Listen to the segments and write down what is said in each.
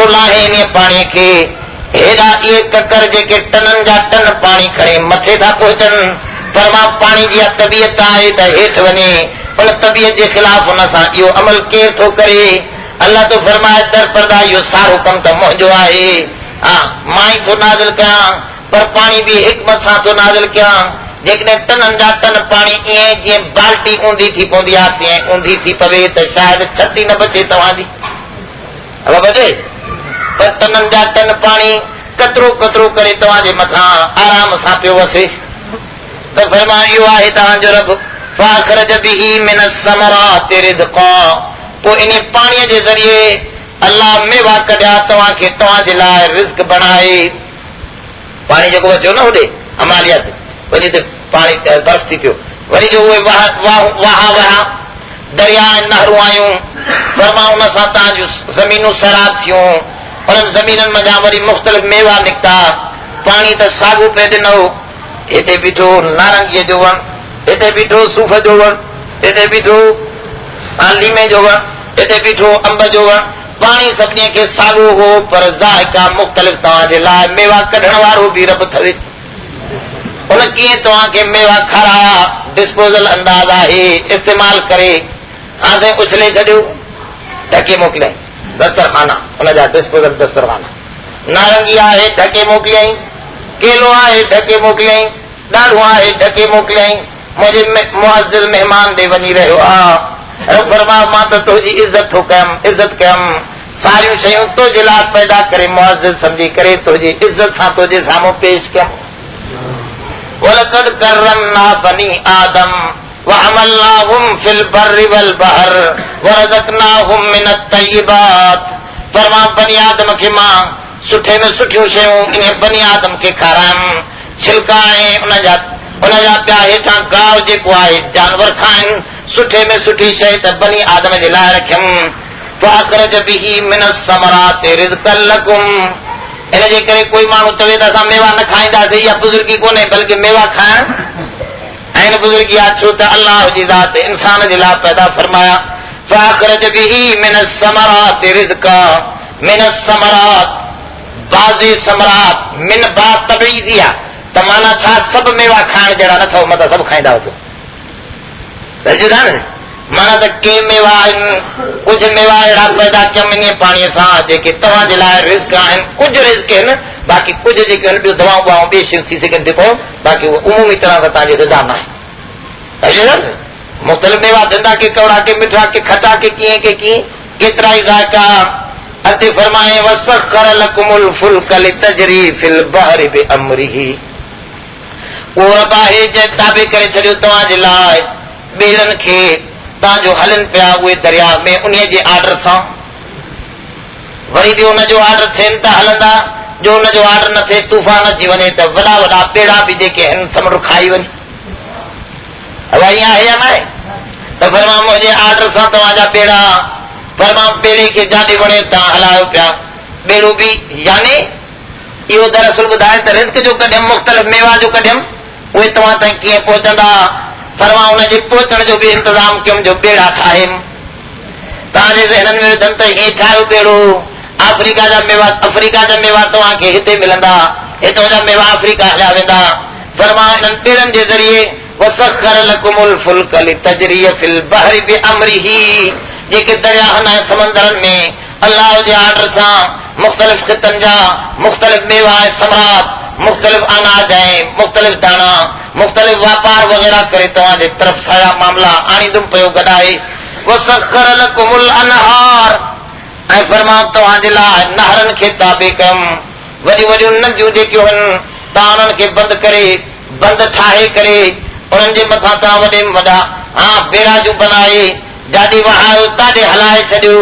Full आहिनि पाणीअ खे हेॾा इहे ककर जेके टननि जा टन पाणी खणी मथे था पहुचनि फरमा पाणी जी तबियत आहे त हेठि वञे उन तबियत जे ख़िलाफ़ हुन सां इहो अमल केरु थो करे अल्लाह तो फरमाए दर पर्दा इहो सारो कमु त मुंहिंजो आहे मां ई थो नाज़िल कयां पर पाणी बि हिकमत सां थो नाज़िल कयां जेकॾहिं टननि जा टन पाणी ईअं जीअं बाल्टी ऊंधी थी पवंदी आहे तीअं ऊंधी थी पवे त शायदि छती न बचे तव्हांजी बचे पर टननि जा टन पाणी कतरो कतरो करे तव्हांजे मथां आराम सां पियो वसे त फरमा इहो आहे तव्हांजो रब फाखरज बिही मिन समरात रिज़्क़ा पोइ इन पाणीअ जे ज़रिए अल्लाह मेवा कढिया तव्हांखे तव्हांजे लाइ रिज़्क बणाए पाणी जेको बचियो न होॾे हिमालय ते वञी त पाणी बर्फ़ थी पियो वरी जो उहे वहा दरिया ऐं नहरूं आयूं फरमा उन सां तव्हां जूं ज़मीनूं सराब थियूं उन्हनि ज़मीननि मंझां वरी मुख़्तलिफ़ मेवा निकिता पाणी त साॻियो पियो ॾिनो हिते बीठो नारंगीअ जो वण हिते बीठो सूफ़ जो वण हिते बीठो लीमे जो वण हिते बीठो अंब जो वण पाणी सभिनी खे साॻियो हो पर ज़ाइका मुख़्तलिफ़ तव्हांजे लाइ मेवा कढण वारो बि रब अथव उन कीअं तव्हांखे मेवा खाराया डिस्पोजल अंदाज़ आहे इस्तेमाल करे हाणे उछले छॾियो ढके मोकिलियईं दस्तरखाना उनजा डिस्पोजल दस्तरखाना नारंगी आहे ढके मोकिलियईं केलो आहे ढके मोकिलियईं ॾाढ़ो आहे ढके मोकिलियईं मुंहिंजे मुअज़्ज़िज़ महिमान ॾे वञी रहियो आहे फरमा मां त तुंहिंजी इज़त थो कयमि इज़त कयमि सारियूं शयूं तुंहिंजे लाइ पैदा करे मुअज़्ज़िज़ सम्झी करे तुंहिंजी इज़त सां तुंहिंजे साम्हूं पेश कयमि वलक़द करमना बनी आदम वहमलनाहुम फिल बर्रि वल बहर वरज़क़नाहुम मिन अत्तय्यिबात फरमा बनी आदम खे मां सुठे में सुठियूं शयूं इन बनी आदम खे खारायमि छिलका ऐं उनजा ॿिया हेठां गांव जेको आहे जानवर खाइनि सुठे में सुठी शइ त बनी आदम जे लाइ रखियमि फाखरज बिही मिन समरात रिज़्क़न लकुम इन जे करे कोई माण्हू चवे त असां मेवा न खाईंदासीं इहा बुज़ुर्गी कोन्हे बल्कि मेवा खाइण ऐं बुज़ुर्गी आहे छो त अल्लाह जी ज़ात इंसान जे लाइ पैदा फरमाया फाखरज बिही मिन समरात रिज़्क़ा मिन समरात बाज़ी समरात मिन बा तबईज़ी आहे त माना छा सभु मेवा खाइण जहिड़ा न अथव मतिलबु सभु खाईंदा हुजो न माना त के मेवा आहिनि कुझु मेवा अहिड़ा पैदा कयमि इन पाणीअ सां जेके तव्हांजे लाइ रिज़्क आहिनि कुझु रिज़्क आहिनि बाक़ी कुझु जेके आहिनि ॿियूं दवाऊं ॿवाऊं ॿिए शयूं थी सघनि थियूं बाक़ी उहो उमूमी तरह सां तव्हांजी ग़िज़ा न आहे मुख़्तलिफ़ मेवा धंधा के कौड़ा के मिठा के खटा के कीअं के कीअं केतिरा ई ज़ाइका अते फरमाए वसख़र लकुमुल फुल्क लितजरी फिल बहरि बिअम्रिही उहो रब आहे जंहिं ताबे करे छॾियो तव्हांजे लाइ ॿेड़नि खे तव्हां जो हलनि पिया उहे दरिया में उन जे आर्डर सां वरी बि उनजो आर्डर थियनि त हलंदा जो उनजो आर्डर न थिए तूफ़ान अची वञे त वॾा वॾा ॿेड़ा बि जेके आहिनि समुंड खाई वञे हवा ईअं आहे या न आहे त फरमा मुंहिंजे आर्डर सां तव्हांजा ॿेड़ा फरमा ॿेड़े खे जाॾे वणे तव्हां हलायो पिया ॿेड़ो बि यानी इहो दरअसल ॿुधाए त रिज़्क जो कढियमि मुख़्तलिफ़ मेवा जो कढियमि उहे तव्हां ताईं कीअं पहुचंदा फरमा उनजे पहुचण जो बि इंतज़ाम कयुमि जो ॿेड़ा ठाहियुमि तव्हांजे ज़हननि में विधमि त हीअं ठाहियो ॿेड़ो अफ्रीका जा मेवा तव्हांखे हिते मिलंदा हितां जा मेवा अफ्रीका हलिया वेंदा फरमा इन्हनि ॿेड़नि जे ज़रिए वसख़र लकुमुल फुल्क लितजरी फिल बहरि बिअम्रिही जेके दरियाहनि ऐं समंदरनि में अल्लाह जे आर्डर सां मुख़्तलिफ़ ख़ितनि जा मुख़्तलिफ़ मेवा ऐं समरात मुख़्तलिफ़ अनाज ऐं मुख़्तलिफ़ दाणा मुख़्तलिफ़ वापार वग़ैरह करे तव्हांजे तरफ़ सारा मामला आणींदुमि पियो गॾाए वसख़र लकुमुल अनहार ऐं फरमा तव्हांजे लाइ नहरनि खे ताबे कयुमि वॾियूं वॾियूं नदियूं जेकियूं आहिनि तव्हां उन्हनि खे बंदि ठाहे करे उन्हनि जे मथां तव्हां वॾे में वॾा बेड़ा जूं बनाए जाॾे वहायो ताॾे हलाए छॾियो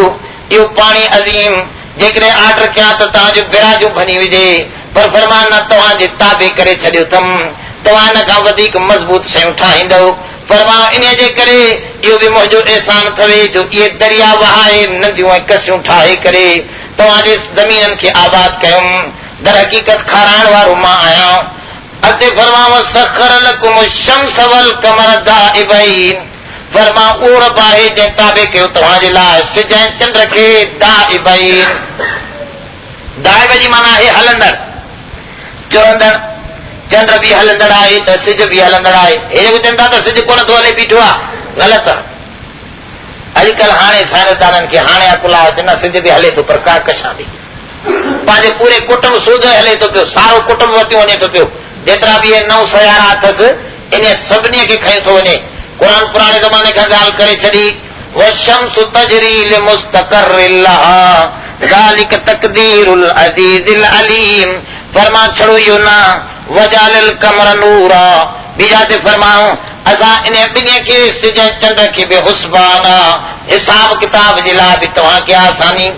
इहो पाणी अज़ीम जेकॾहिं आर्डर कयां त तव्हांजो बेड़ा जूं भञी विझे पर फरमान न तव्हांजे ताबे करे छॾियो अथमि तव्हां हिन खां वधीक मज़बूत शयूं ठाहींदव फरमा इन जे करे इहो बि मुंहिंजो एहसान अथव जो इहे दरिया वहाए नदियूं ऐं कसियूं ठाहे करे तव्हांजे ज़मीननि खे आबाद कयुमि दर हक़ीक़त खाराइण वारो मां आहियां अॻिते फरमा वसख़र लकुम शम्स वल क़मर दाइबैन फरमा उहो रब आहे जंहिं ताबे कयो तव्हांजे लाइ सिज ऐं चंड खे दाइबैन गाइब जी माना है हलंदड़ चवंदड़ चंड भी हलंदड़ आहे त सिज भी हलंदड़ आहे हे चवनि था त सिज कोन थो हले बीठो आहे ग़लति आहे अॼुकल्ह हाणे साइंसदाननि खे हाणे अकुल आहे न सिज बि हले थो पर कशां बि पंहिंजे पूरे कुटुंब सूद हले थो पियो सारो कुटुंब वती वञे थो पियो जेतिरा बि इहे 9 सयारा अथसि इन सभिनी खे खयो थो वञे क़ुर पुराणे ज़माने खां ॻाल्हि करे छॾी वशम्स तजरी लिमुस्तक़र्रिन लहा ज़ालिक तक़दीरुल अज़ीज़िल अलीम फरमा छड़ो इहो न वजालिल कमर नूरा बीजा ते फरमाऊं असां इन ॿिन्ही खे सिज चंड खे बि हुस्बाना हिसाब किताब जे लाइ बि तव्हांखे आसानी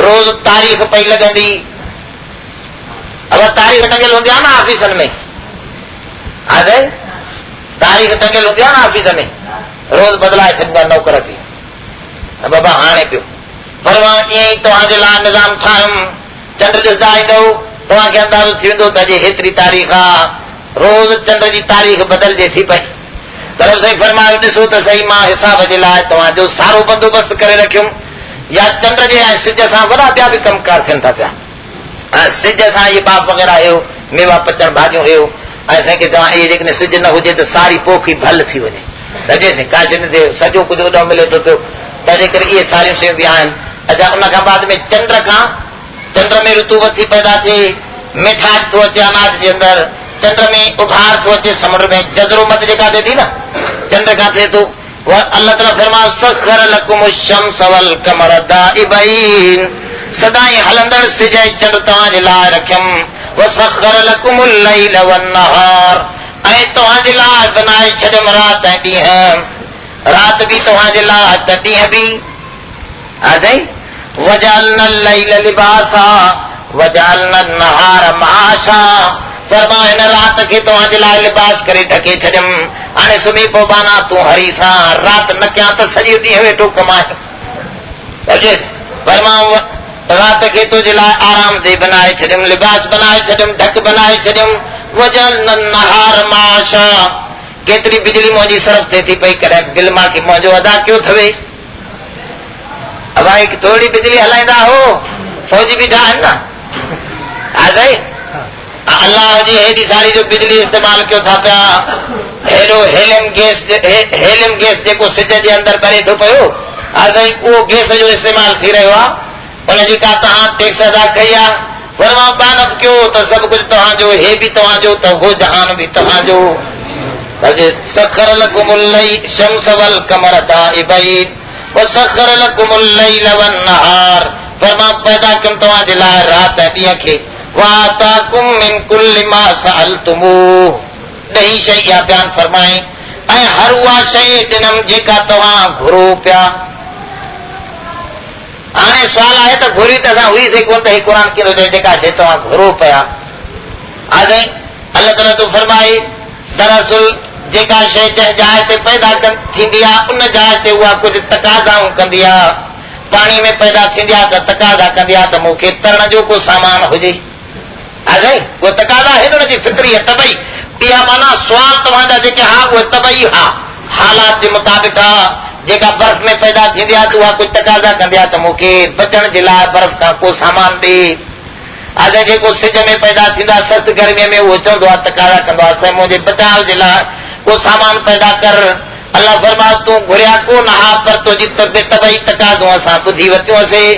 रोज़ तारीख़ पई लॻंदी अब तारीख़ टंगियल हूंदी आहे न ऑफिसनि में तारीख़ टंगियल हूंदी आहे न ऑफिस में रोज़ बदिलाए छॾींदा नौकर थी बाबा हाणे पियो पर मां ईअं ई तव्हांजे लाइ निज़ाम ठाहियुमि चंड ॾिसंदा ईंदव तव्हांखे अंदाज़ो थी वेंदो त अॼु हेतिरी तारीख़ आहे रोज़ चंड जी तारीख़ बदिलजे थी पई पर साईं फरमायो ॾिसो त सही मां हिसाब जे लाइ तव्हांजो सारो बंदोबस्तु करे रखियुमि या चंड जे ऐं सिज सां वॾा ॿिया बि कमकार थियनि था पिया ऐं सिज सां इहे बाप वग़ैरह हुयो मेवा पचण भाॼियूं हुयो ऐं साईं खे तव्हां इहे जेकॾहिं सिज न हुजे त सारी पोखी भल थी वञे लॻे साईं का शइ न थिए सॼो कुझु ओॾो मिले थो पियो तंहिंजे करे इहे सारियूं शयूं बि आहिनि अच्छा उन खां बाद में चंड में रुतूबत थी पैदा थिए मिठास थो अचे अनाज जे अंदरि चंड में उभार थो अचे समुंड में जज़रो मत जेका थिए थी न चंड खां थिए थो अल्लाह ताला फरमायो सखर लकुम शम्स वल कमर दाइबैन सदाई हलंदड़ सिज ऐं चंड तव्हांजे लाइ रखियमि वसखर लकुमुल लैल वन नहार ऐं तव्हांजे लाइ बनाए छॾियमि राति ऐं ॾींहं राति बि तव्हांजे लाइ त ॾींहं बि वजालना लैल लिबासा वजालना नहार माशा फरमा हिन राति खे तव्हांजे लाइ लिबास करे ढके छॾियमि हाणे सुम्ही पो बाना तूं हरी सां राति न कयां त सॼो ॾींहुं वेठो कमाए फरमा राति खे तुंहिंजे लाइ आराम दे बनाए छॾियमि लिबास बनाए छॾियमि ढक बनाए छॾियमि वजालना नहार माशा केतिरी बिजली मुंहिंजी सरफ थिए थी पई कॾहिं बिल मूंखे मुंहिंजो अदा कयो अथवे भाई थोरी बिजली हलाईंदा हो फौजी बि आहिनि न अल्लाह जी हेॾी सारी जो बिजली इस्तेमालु कयो था पिया हेॾो हेलियम गैस जेको सिज जे अंदरि ॿरे थो पियो उहो गैस जो इस्तेमालु थी रहियो आहे उनजी का तव्हां टैक्स अदा कई आहे पर मां बानब कयो त सभु कुझु तव्हांजो हे बि तव्हांजो त उहो जहान बि तव्हांजो सखर लकुमुल शम्स वल कमर दाइबैन वसखर लकुमुल लैल वन नहार पर मां पैदा कयुमि तव्हांजे लाइ राति ऐं ॾींहं खे वाताकुम मिन कुल्लि मा सअलतुमूह ॾही शइ इहा बयान फरमाई ऐं हर उहा शइ ॾिनमि जेका तव्हां घुरो पिया हाणे सुवाल आहे त घुरी त असां हुईसीं कोन त हे क़ुर कीअं चए जेका शइ तव्हां घुरो पिया अल्लाह ताला तूं फरमाई दरअसल जेका शइ जंहिं जाइ ते पैदा थींदी आहे उन जाइ ते उहा कुझु तक़ाज़ाऊं कंदी आहे पाणी में पैदा थींदी आहे त तक़ाज़ा कंदी आहे त मूंखे तरण जो को सामान हुजे उहो तक़ाज़ा आहिनि हुनजी फितरी तबई इहा माना सुवाल तव्हांजा जेके हा उहे तबई हा हालात जे मुताबिक़ आहे जेका बर्फ़ में पैदा थींदी आहे त उहा कुझु तक़ाज़ा कंदी आहे त मूंखे बचण जे लाइ बर्फ़ खां को सामान ॾे जेको सिज में पैदा थींदा सख़्त गर्मीअ में उहो चवंदो आहे तक़ाज़ा कंदो आहे मुंहिंजे बचाव जे लाइ को सामान पैदा कर अल्लाह फरमा तूं घुरिया कोन हा पर तुंहिंजी तबई तक़ाज़ो असां ॿुधी वरितियूंसीं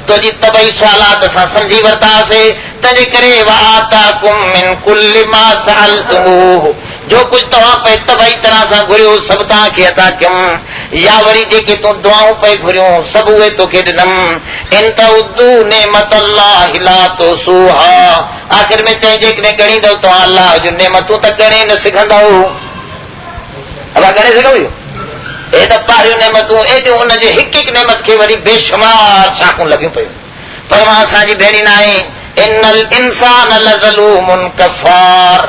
तुंहिंजी तबई सुवालात असां सम्झी वरितासीं तंहिंजे करे वआताकुम मिन कुल्लि मा सअलतुमूह जो कुझु तव्हां पे तबई तरह सां घुरियो सभु तव्हांखे अता कयुमि या वरी जेके तूं दुआऊं पे घुरियूं सभु उहे तोखे ॾिनमि इन तउद्दू नेमतल्लाहि ला तुसूहा आख़िर में चई जेकॾहिं ॻणींदव तव्हां अल्लाह जूं नेमतूं त ॻणे न सघंदव ॻणे सघूं हे त पारियूं नेमतूं एॾियूं हुनजे हिकु हिकु नेमत खे वरी बेशुमार शाखूं लॻियूं पियूं पर मां असांजी भेणी न आहे इन्नल इंसान लज़लूमुन कफ़ार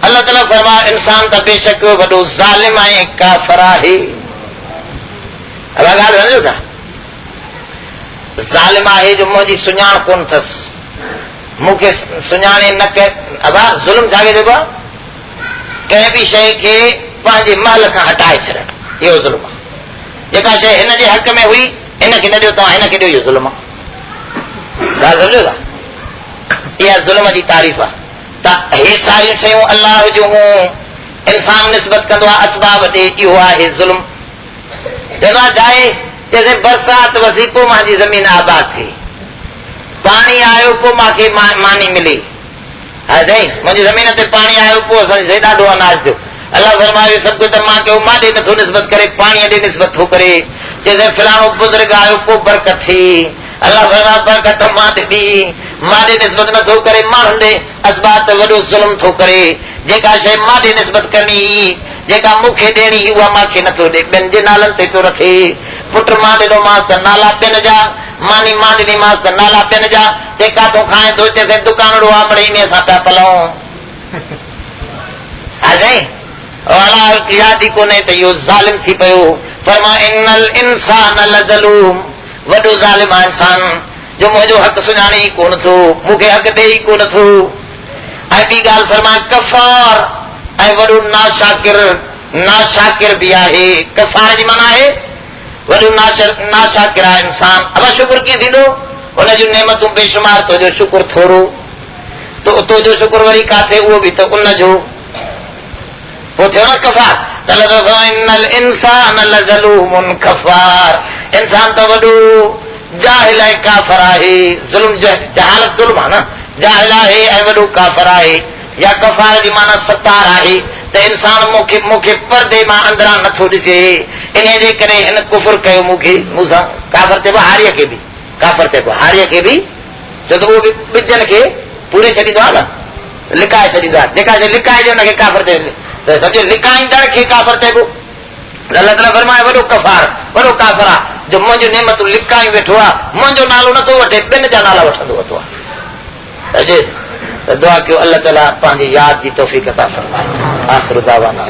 अल्लाह ताला फरमा इंसान त बेशक वॾो ज़ालिम ऐं काफ़िर आहे ॻाल्हि सम्झो था ज़ालिम आहे जो मुंहिंजी सुञाण कोन अथसि मूंखे सुञाणे न कर ज़ुल्म छाखे चइबो आहे कंहिं बि शइ खे पंहिंजे महल खां हटाए छॾणु इहो ज़ुल्म आहे जेका शइ हिन जे हक़ में हुई हिनखे न ॾियो तव्हां हिनखे ॾियो इहो ज़ुल्म आहे ॻाल्हि सम्झो था इहा ज़ुल्म जी तारीफ़ आहे त हे सारियूं शयूं अलाह जूं इंसान निस्बत कंदो आहे असबाब ॾे, इहो आहे ज़ुल्म। चवंदो आहे जाए जैसे बरसात वसी पोइ मुंहिंजी ज़मीन आबाद थी, पाणी आयो पोइ मूंखे मानी मिली, हा साईं मुंहिंजी ज़मीन ते पाणी आयो पोइ असांखे ॾाढो अनाज थियो। अलाह फरमायो सभु कुझु त मां कयो, मां ॾे नथो निस्बत करे, पाणीअ ॾे निस्बत थो करे। जैसे फलाणो बुज़ुर्ग आयो पोइ बरकत थी, अलाह फरमायो बरकत मां ते ॾी, मां ॾे निस्बत नथो करे, माण्हुनि ॾे असबाब त वॾो ज़ुल्म थो करे। जेका शइ मां ॾे निस्बत करणी हुई, जेका मूंखे ॾियणी हुई, उहा मूंखे नथो ॾे, ॿियनि जे नालनि ते पियो रखे। पुट मां ॾिनोमांसि त नाला ॿियनि जा, मानी मां ॾिनीमांसि त नाला ॿियनि जा। जे काथो खाए थो चए दुकानड़ो आहे मिड़ई इन सां पिया पलऊं, हा साईं अलाह यादि ई कोन्हे त इहो ज़ालिम थी पियो। फरमा इन्नल इंसान लज़लूम, वॾो ज़ालिम आहे इंसान जो मुंहिंजो हक़ सुञाणे ई कोन थो, मूंखे हक़ ॾे ई कोन थो। ऐं ॿी ॻाल्हि फरमाए कफ़ार, ऐं वॾो नाशाकिर बि आहे। कफ़ार जी माना आहे वॾो नाशाकिर आहे इंसान। अब शुक्र कीअं थींदो, हुन जूं नेमतूं बेशुमार, तुंहिंजो शुक्र थोरो, तुंहिंजो शुक्र वरी काथे, उहो बि त उनजो, पोइ थियो न कफ़ार। इन्नल इंसान लज़लूमुन कफ़ार, इंसान त वॾो जाहिल ऐं काफ़र आहे। ज़ुल्म जहालत ज़ुल्म आहे न, जाहिल आहे ऐं वॾो काफ़र आहे। या कफ़ार जी माना सतार आहे त इंसान मूंखे परदे मां अंदरां नथो ॾिसे, इन जे करे हिन कुफर कयो मूंसां। काफ़र चइबो हारीअ खे बि, काफ़र चइबो हारीअ खे बि, छो त उहो बि ॿिजनि खे पूरे छॾींदो आहे न, लिकाए छॾींदो आहे। जेका शइ लिकाइजे हुनखे काफ़र चइबो, त सम्झो लिकाईंदड़ खे काफ़र चइबो। अलाह ताला फरमाए वॾो कफ़ार, वॾो काफ़र आहे जो मुंहिंजूं नेमतूं लिकायूं वेठो आहे, मुंहिंजो नालो नथो वठे, ॿिनि जा नाला वठंदो वेठो आहे। दुआ कयो अल्लाह ताला पंहिंजी यादि जी तौफ़ीक़ अता फरमाए। आख़िर दावाना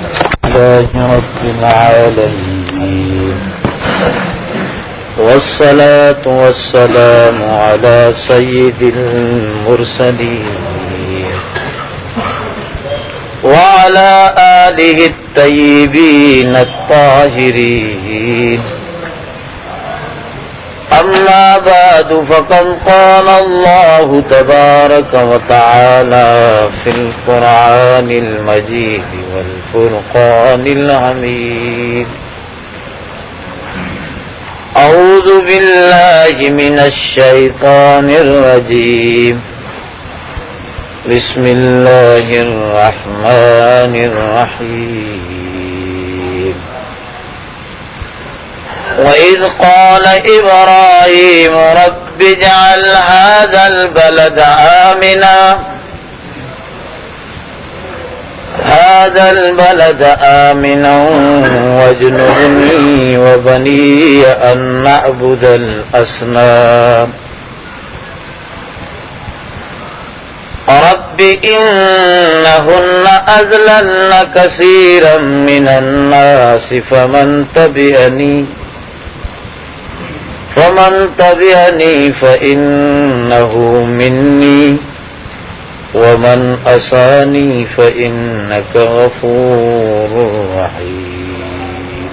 والصلاة والسلام على سيد المرسلين وعلى آله الطيبين الطاهرين. أما بعد فقد قال الله تبارك وتعالى في القرآن المجيد والفرقان الحميد: أعوذ بالله من الشيطان الرجيم. بسم الله الرحمن الرحيم. وإذ قال إبراهيم رب اجعل هذا البلد آمنا واجنبني وبني أن نعبد الأصنام. رب إنهن أضللن كثيرا من الناس فمن تبعني فإنه مني ومن عصاني فإنك غفور رحيم.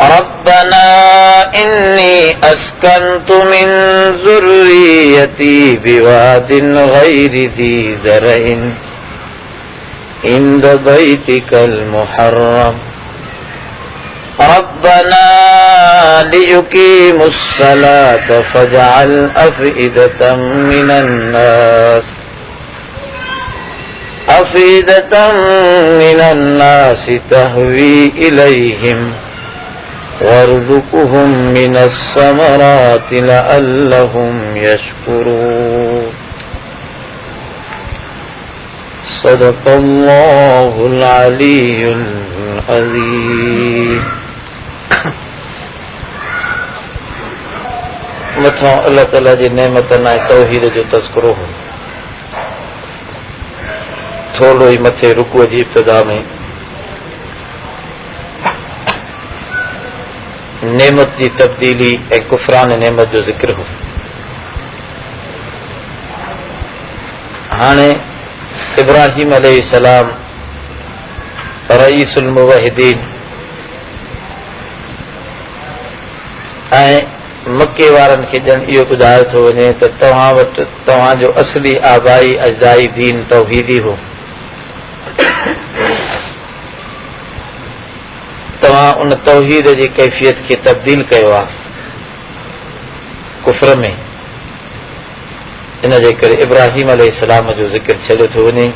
ربنا إني أسكنت من ذريتي بواد غير ذي زرع عند بيتك المحرم ربنا ليقيموا الصلاة فاجعل أفئدة من الناس تهوي إليهم وارزقهم من الثمرات لعلهم يشكرون. صدق الله العلي العظيم. मथां अल्लाह ताला जी नेमतनि ऐं तौहीद जो तज़किरो हो। थोरो ई मथे रुकूअ जी इब्तिदा में नेमत जी तब्दीली ऐं कुफरान नेमत जो ज़िक्र हो। हाणे इब्राहिम अलैहिस्सलाम रईसुल मुवहिदीन ऐं मके वारनि खे ॼण इहो ॿुधायो थो वञे त तव्हां वटि तव्हांजो असली आबाई अजदाई दीन तौहीदी हो। तव्हां उन तौहीद जी कैफ़ियत खे तब्दील कयो आहे कुफ्र में। इन जे करे इब्राहिम अलैहिस्सलाम जो ज़िक्र छॾियो थो वञे।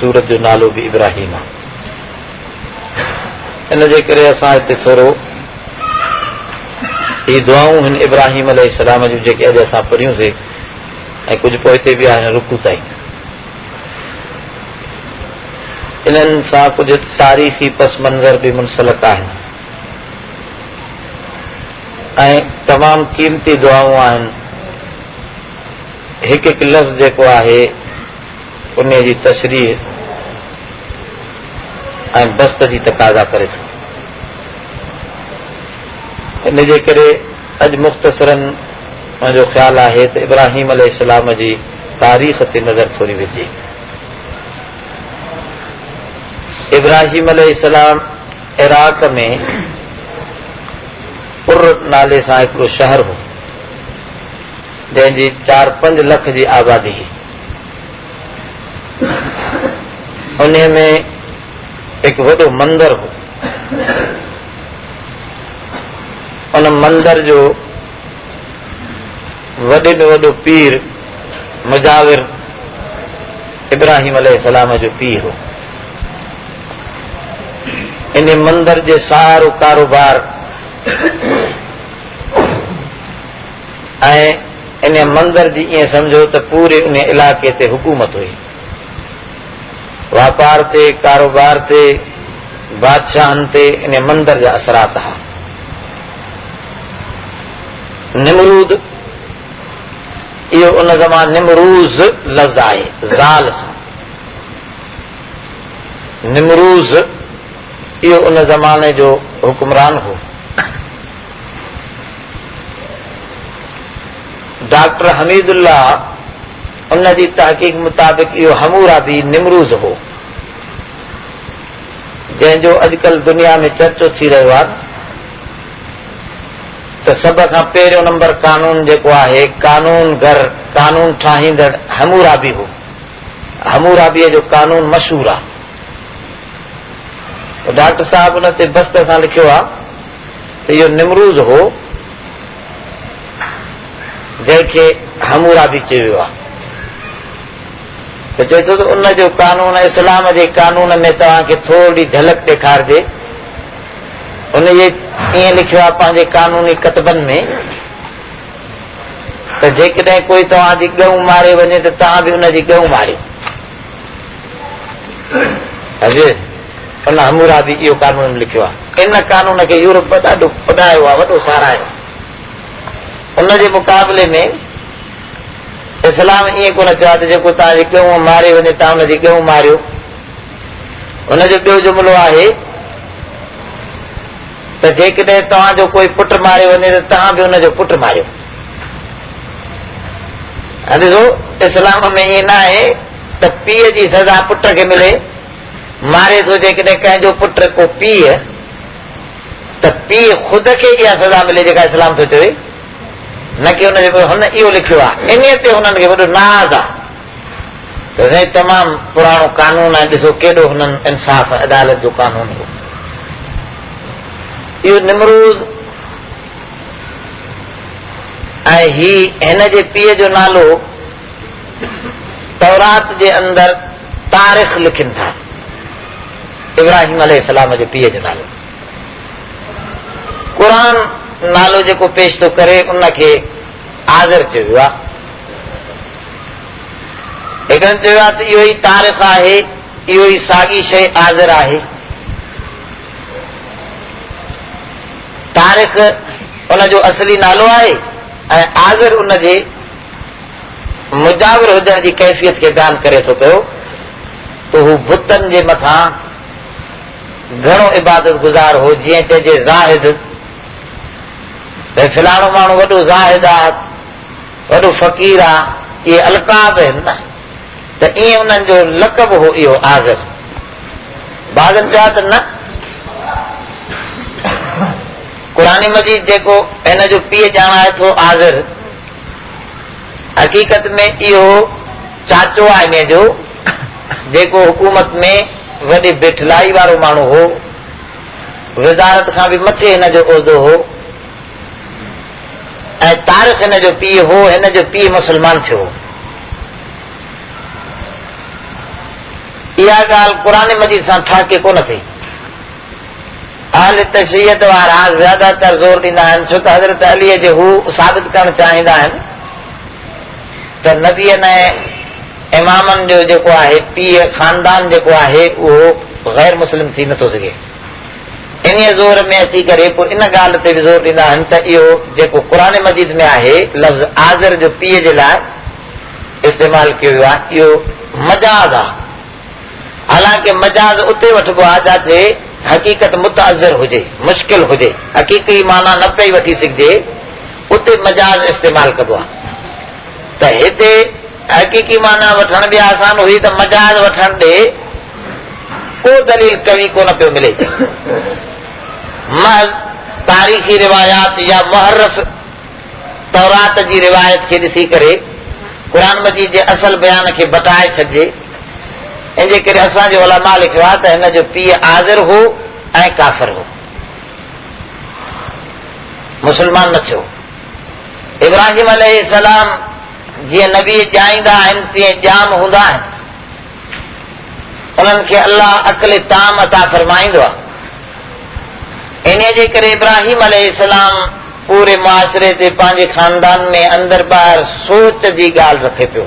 सूरत जो नालो बि इब्राहिम आहे। इन जे करे असां हिते थोरो ही दुआऊं हिन इब्राहिम अलैहिस्सलाम जूं जेके अॼु असां पढ़ियूंसीं ऐं कुझु पोइ ते बि आहिनि रुकू ताईं, इन्हनि सां कुझु तारीख़ी पस मंज़र बि मुनसलक आहिनि ऐं तमामु क़ीमती दुआऊं आहिनि। हिकु हिकु लफ़्ज़ जेको आहे उन जी तशरीह ऐं बस्त जी तक़ाज़ा करे थो। इन जे करे अॼु मुख़्तसरन मुंहिंजो ख़्यालु आहे त इब्राहिम अलैहिस्सलाम जी तारीख़ ते नज़र थोरी विझे। इब्राहिम अलैहिस्सलाम इराक़ में पुर नाले सां हिकिड़ो शहर हो जंहिंजी 4-5 लख जी आबादी हुई। उन में हिकु वॾो मंदरु हो। उन मंदर जो वॾे में वॾो पीर मुजाविर इब्राहिम अलैहिस्सलाम जो पीर हो। इन मंदर जे सारो कारोबार ऐं इन मंदर जी ईअं सम्झो त पूरे उन इलाइक़े ते हुकूमत हुई। वापार ते, कारोबार ते, बादशाहनि ते इन मंदर जा असरात हुआ। निमरूद, इहो उन ज़माने निमरूज़ लफ़्ज़ आहे ज़ाल सां। निमरूज़ इहो उन ज़माने जो हुक्मरान हो। डॉक्टर हमीदुल्ला उन जी तहक़ीक़ मुताबिक़ इहो हमूराबी निमरूज़ हो, जंहिंजो अॼुकल्ह दुनिया में चर्चो थी रहियो आहे त सभ खां पहिरियों नंबर कानून जेको आहे कानून ठाहींदड़ हमूराबी हो। हमूराबीअ जो कानून मशहूर आहे। डॉक्टर साहब उन ते बस्त सां लिखियो आहे त इहो निमरूज़ हो जंहिंखे हमूराबी चयो वियो आहे। त चए थो त उन जो कानून इस्लाम जे कानून में तव्हांखे थोरी झलक ॾेखारिजे। उन जे ईअं लिखियो आहे पंहिंजे कानूनी कतबनि में त जेकॾहिं कोई तव्हांजी ॻऊं मारे वञे त तव्हां बि उनजी ॻऊं मारियो। उन हमूराबी इहो कानून लिखियो आहे। इन कानून खे यूरोप ॾाढो पढ़ायो आहे, वॾो सारायो। उन जे मुक़ाबले में इस्लाम ईअं कोन चयो आहे त जेको तव्हांजी ॻऊं मारे वञे तव्हां उनजी ॻऊं मारियो। उनजो ॿियो जुमिलो आहे त जेकॾहिं तव्हांजो कोई पुटु मारे वञे त तव्हां बि हुनजो पुटु मारियो। ॾिसो, इस्लाम में ईअं न आहे त पीउ जी सज़ा पुट खे मिले। मारे थो जेकॾहिं कंहिंजो पुटु को पीउ त पीउ ख़ुदि खे इहा सज़ा मिले जेका इस्लाम थो चवे, न की हुन इहो लिखियो आहे। इन ते हुननि खे वॾो नाज़ आहे त साईं तमामु पुराणो कानून आहे, ॾिसो केॾो हुननि इंसाफ़ अदालत जो कानून हो। इहो निमरूज़ ऐं हिन जे पीउ जो नालो तौरात जे अंदरि तारीख़ लिखनि था। इब्राहिम अलैहिस्सलाम जे पीउ जो नालो। क़ुरान नालो जेको पेश थो करे उनखे आज़र चयो वियो आहे। हिकिड़नि चयो आहे त इहो ई तारीख़ आहे, इहो ई साॻी शइ आज़र आहे। तारीख़ उनजो असली नालो आहे ऐं आज़र उनजे मुजाविर हुजण जी कैफ़ियत खे बयानु करे थो पियो त हू बुतनि जे मथां घणो इबादत गुज़ार हो। जीअं चइजे ज़ाहिद, भई फलाणो माण्हू वॾो ज़ाहिद आहे, वॾो फ़क़ीर आहे, इहे अलक़ाब आहिनि न, त ईअं उन्हनि जो लक़ब हो इहो आज़र। बाज़नि चयो त न, क़ुरान मजीद जेको हिन जो पीउ ॼाणाए थो आज़र, हक़ीक़त में इहो चाचो आहे हिन जो, जेको हुकूमत में वॾी बिठलाई वारो माण्हू हो, वज़ारत खां बि मथे हिन जो उहिदो हो, ऐं तारीख़ हिन जो पीउ हो। हिन जो पीउ मुस्लमान थियो। इहा ॻाल्हि क़ुरान मजीद सां ठाके कोन थी। अहल तशरीयत वारा ज़्यादातर ज़ोर ॾींदा आहिनि, छो त हज़रत अलीअ जो हू साबित करणु चाहींदा आहिनि त नबीअ ऐं इमामनि जो जेको आहे पीउ ख़ानदान जेको आहे उहो गैर मुस्लिम थी नथो सघे। इन ज़ोर में अची करे पोइ इन ॻाल्हि ते बि ज़ोर ॾींदा आहिनि त इहो जेको क़ुरान मजीद में आहे लफ़्ज़ आज़र जो पीउ जे लाइ इस्तेमालु कयो वियो आहे, इहो मजाज़ आहे। हालांकि मजाज़ उते वठिबो आहे जिते हक़ीक़त मुतअज़र हुजे, मुश्किल हुजे, हक़ीक़ी माना न पई वठी सघिजे, उते मजाज़ इस्तेमालु कबो आहे। त हिते हक़ीक़ी माना वठण बि आसान हुई, त मजाज़ वठण ॾे को दलील कवी कोन पियो मिले। महज़ तारीख़ी रिवायात या मुहर्रफ तौरात जी रिवायत खे ॾिसी करे क़ुरान मजीद जे असल बयान खे बटाए छॾिजे। इन जे करे असांजे उलमा लिखियो आहे त हिन जो पीउ आज़र हो ऐं काफ़िर हो, मुस्लमान न थियो। इब्राहिम अलैहिस्सलाम जीअं नबी ॼाईंदा आहिनि तीअं ॼाम हूंदा आहिनि, उन्हनि खे अल्लाह अक़ल ताम अता फरमाईंदो आहे। इन जे करे इब्राहिम अलैहिस्सलाम पूरे मुआशरे ते पंहिंजे ख़ानदान में अंदर ॿाहिरि सोच जी ॻाल्हि रखे पियो।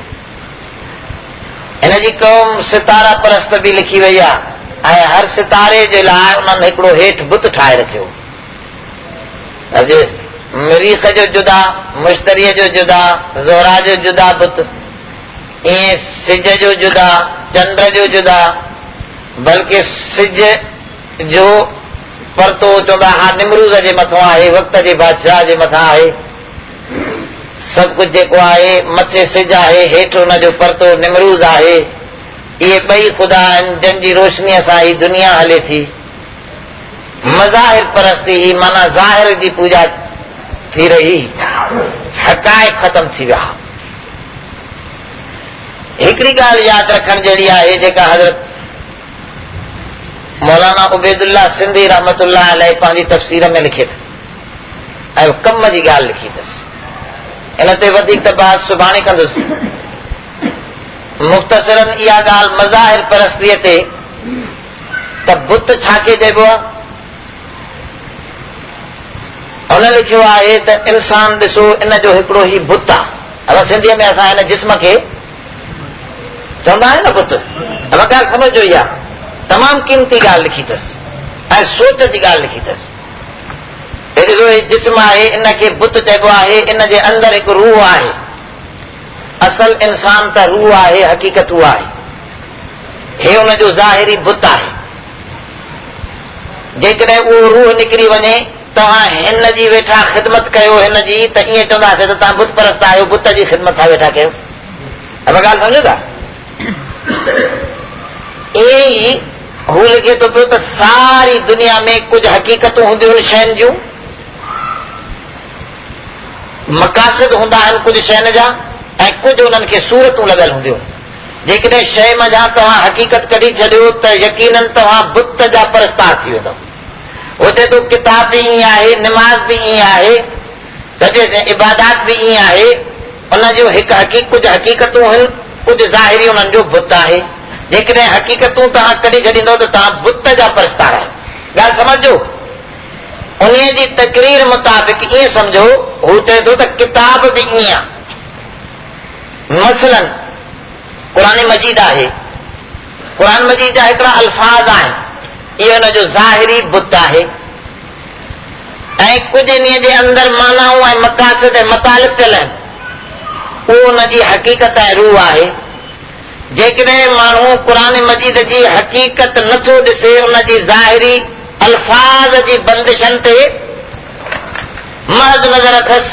हिन जी क़ौम सितारा परस्त बि लिखी वई आहे ऐं हर सितारे जे लाइ उन्हनि हिकिड़ो हेठि बुत ठाहे रखियो। मरीख़ जो जुदा, मुश्तरीअ जो जुदा, ज़ोरा जो जुदा बुत, ईअं सिज जो जुदा, चंड जो जुदा, बल्कि सिज जो परतो चवंदा हा निमरूज़ जे मथां आहे, वक़्त जे बादशाह जे मथां आहे। सभु कुझु जेको आहे मथे सिज आहे, हेठि हुन जो परतो निमरूज़ आहे। इहे ॿई ख़ुदा आहिनि जंहिंजी रोशनीअ सां ही दुनिया हले थी। मज़ाहिर परस्ती ही माना ज़ाहिर जी पूजा थी रही, हक़ाइक़ ख़तम थी विया। हिकिड़ी ॻाल्हि यादि रखण जहिड़ी आहे जेका हज़रत मौलाना उबैदुल्लाह सिंधी रहमतुल्लाह अलैह पंहिंजी तफ़सीर में लिखे थो ऐं कम जी ॻाल्हि लिखी अथसि। इन ते वधीक त बहस सुभाणे कंदुसि। मुख़्तसिरन इहा ॻाल्हि मज़ाहिर परस्तीअ ते त बुत छाखे चइबो आहे, हुन लिखियो आहे त इंसान ॾिसो इन जो हिकिड़ो ई बुत आहे। अब सिंधीअ में असां हिन जिस्म खे चवंदा आहियूं न बुत। अब ॻाल्हि सम्झो ई आहे, तमामु क़ीमती ॻाल्हि लिखी अथसि ऐं सोच जी ॻाल्हि लिखी अथसि। ॾिसो ही जिस्म आहे, इन खे बुत चइबो आहे। इन जे अंदरि हिकु रूह आहे। असल इंसान त रूह आहे, हक़ीक़त उहा आहे। हे हुन जो ज़ाहिरी बुत आहे। जेकॾहिं उहो रूह निकिरी वञे, तव्हां हिन जी वेठा ख़िदमत कयो हिन जी, त ईअं चवंदासीं त तव्हां बुत परस्त आहियो, बुत जी ख़िदमत था वेठा कयो। अब ॻाल्हि सम्झो था? ईअं ई हू लिखे थो पियो त सारी दुनिया में कुझु हक़ीक़तूं हूंदियूं आहिनि शयुनि जूं, मक़ासिद हूंदा आहिनि कुझु शयुनि जा, ऐं कुझु उन्हनि खे सूरतूं लॻल हूंदियूं। जेकॾहिं शइ मज़ा तव्हां हक़ीक़त कढी छॾियो त यकीनन तव्हां बुत जा परस्तार थी वेंदव। हुते तो किताब बि ईअं आहे, निमाज़ बि ईअं आहे, सॼे इबादात बि ईअं आहे। उनजो हिकु कुझु हक़ीक़तूं आहिनि, कुझु ज़ाहिरी उन्हनि जो बुत आहे। जेकॾहिं हक़ीक़तूं तव्हां कढी छॾींदव त तव्हां बुत जा परस्तार आहियो। ॻाल्हि समझो। उन जी तकरीर मुताबिक़ ईअं सम्झो, हू चए थो त किताब बि ईअं आहे। मसलन क़ुरान मजीद आहे, क़ुरान मजीद जा हिकिड़ा अल्फाज़ आहिनि, इहो हुन जो ज़ाहिरी बुत आहे। ऐं कुझु इन जे अंदरि मानाऊं ऐं मक़ासिद ऐं मतालिब पियल आहिनि, उहो हुन जी हक़ीक़त ऐं रूह आहे। जेकॾहिं माण्हू क़ुरान मजीद जी हक़ीक़त नथो ॾिसे, उन जी ज़ाहिरी अल्फाज़ जी बंदिशनि ते महज़ नज़र अथसि,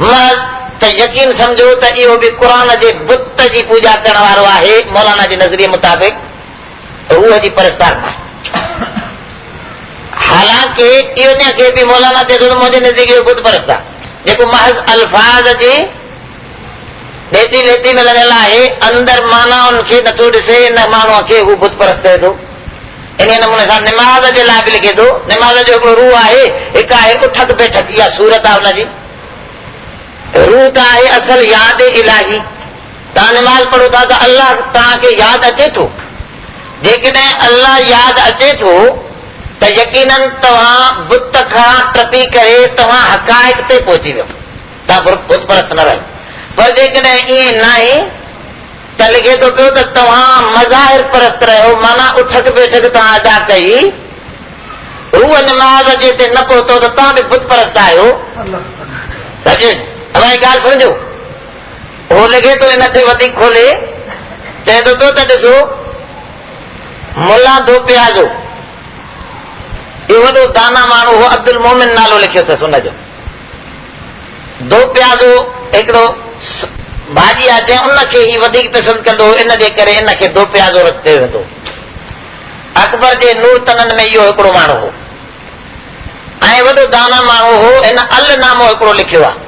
महज़ त यकीन सम्झो त इहो बि क़ुरान जे बुत जी पूजा करण वारो आहे। मौलाना जे नज़रिए मुताबिक़ रूह जी परस्तार न आहे। हालांकि इहो खे बि मौलाना थिए थो त मुंहिंजे नज़दीक इहो बुत परस्त आहे, जेको महज़ अल्फाज़ जी ॾेती लेती में लॻल आहे, अंदर मानाउनि खे नथो ॾिसे, इन माण्हूअ खे हू बुत परस्त थिए थो। इन नमूने सां निमाज़ जे लाइ बि लिखे थो, निमाज़ जो हिकिड़ो रूह आहे, हिकु आहे उठक बैठक, इहा सूरत आहे हुनजी। रूह त आहे असल यादि इलाही। तव्हां निमाज़ पढ़ो था त अल्लाह तव्हांखे यादि अचे थो। जेकॾहिं अल्लाह यादि अचे थो त यकीनन तव्हां बुत खां टपी करे तव्हां हक़ाइक़ ते पहुची वियो, तव्हां बुत परस्त न रहियो। पर जेकॾहिं ईअं न आहे त लिखे थो पियो त तव्हां मज़ाहिर परस्त रहियो, माना उठक बैठक तव्हां अदा कई, रूह निमाज़ जे ते न पहुतो त तव्हां बि बुत परस्त आहियो। सम्झे हमारी ॻाल्हि सम्झो। उहो लिखे थो इन ते वधीक खोले, चए थो पियो त ॾिसो मुला दो प्याज़ो, इहो वॾो दाना माण्हू हो, अब्दुल मोमिन नालो लिखियो अथसि हुनजो। दो प्याज़ो हिकिड़ो भाॼी आहे, जंहिं उनखे ई वधीक पसंदि कंदो, इन जे करे इन खे दो प्याज़ो रखियो वेंदो। अकबर जे नूर तननि में इहो हिकिड़ो माण्हू हो ऐं वॾो दाना माण्हू हो। इन अल नामो हिकिड़ो लिखियो आहे,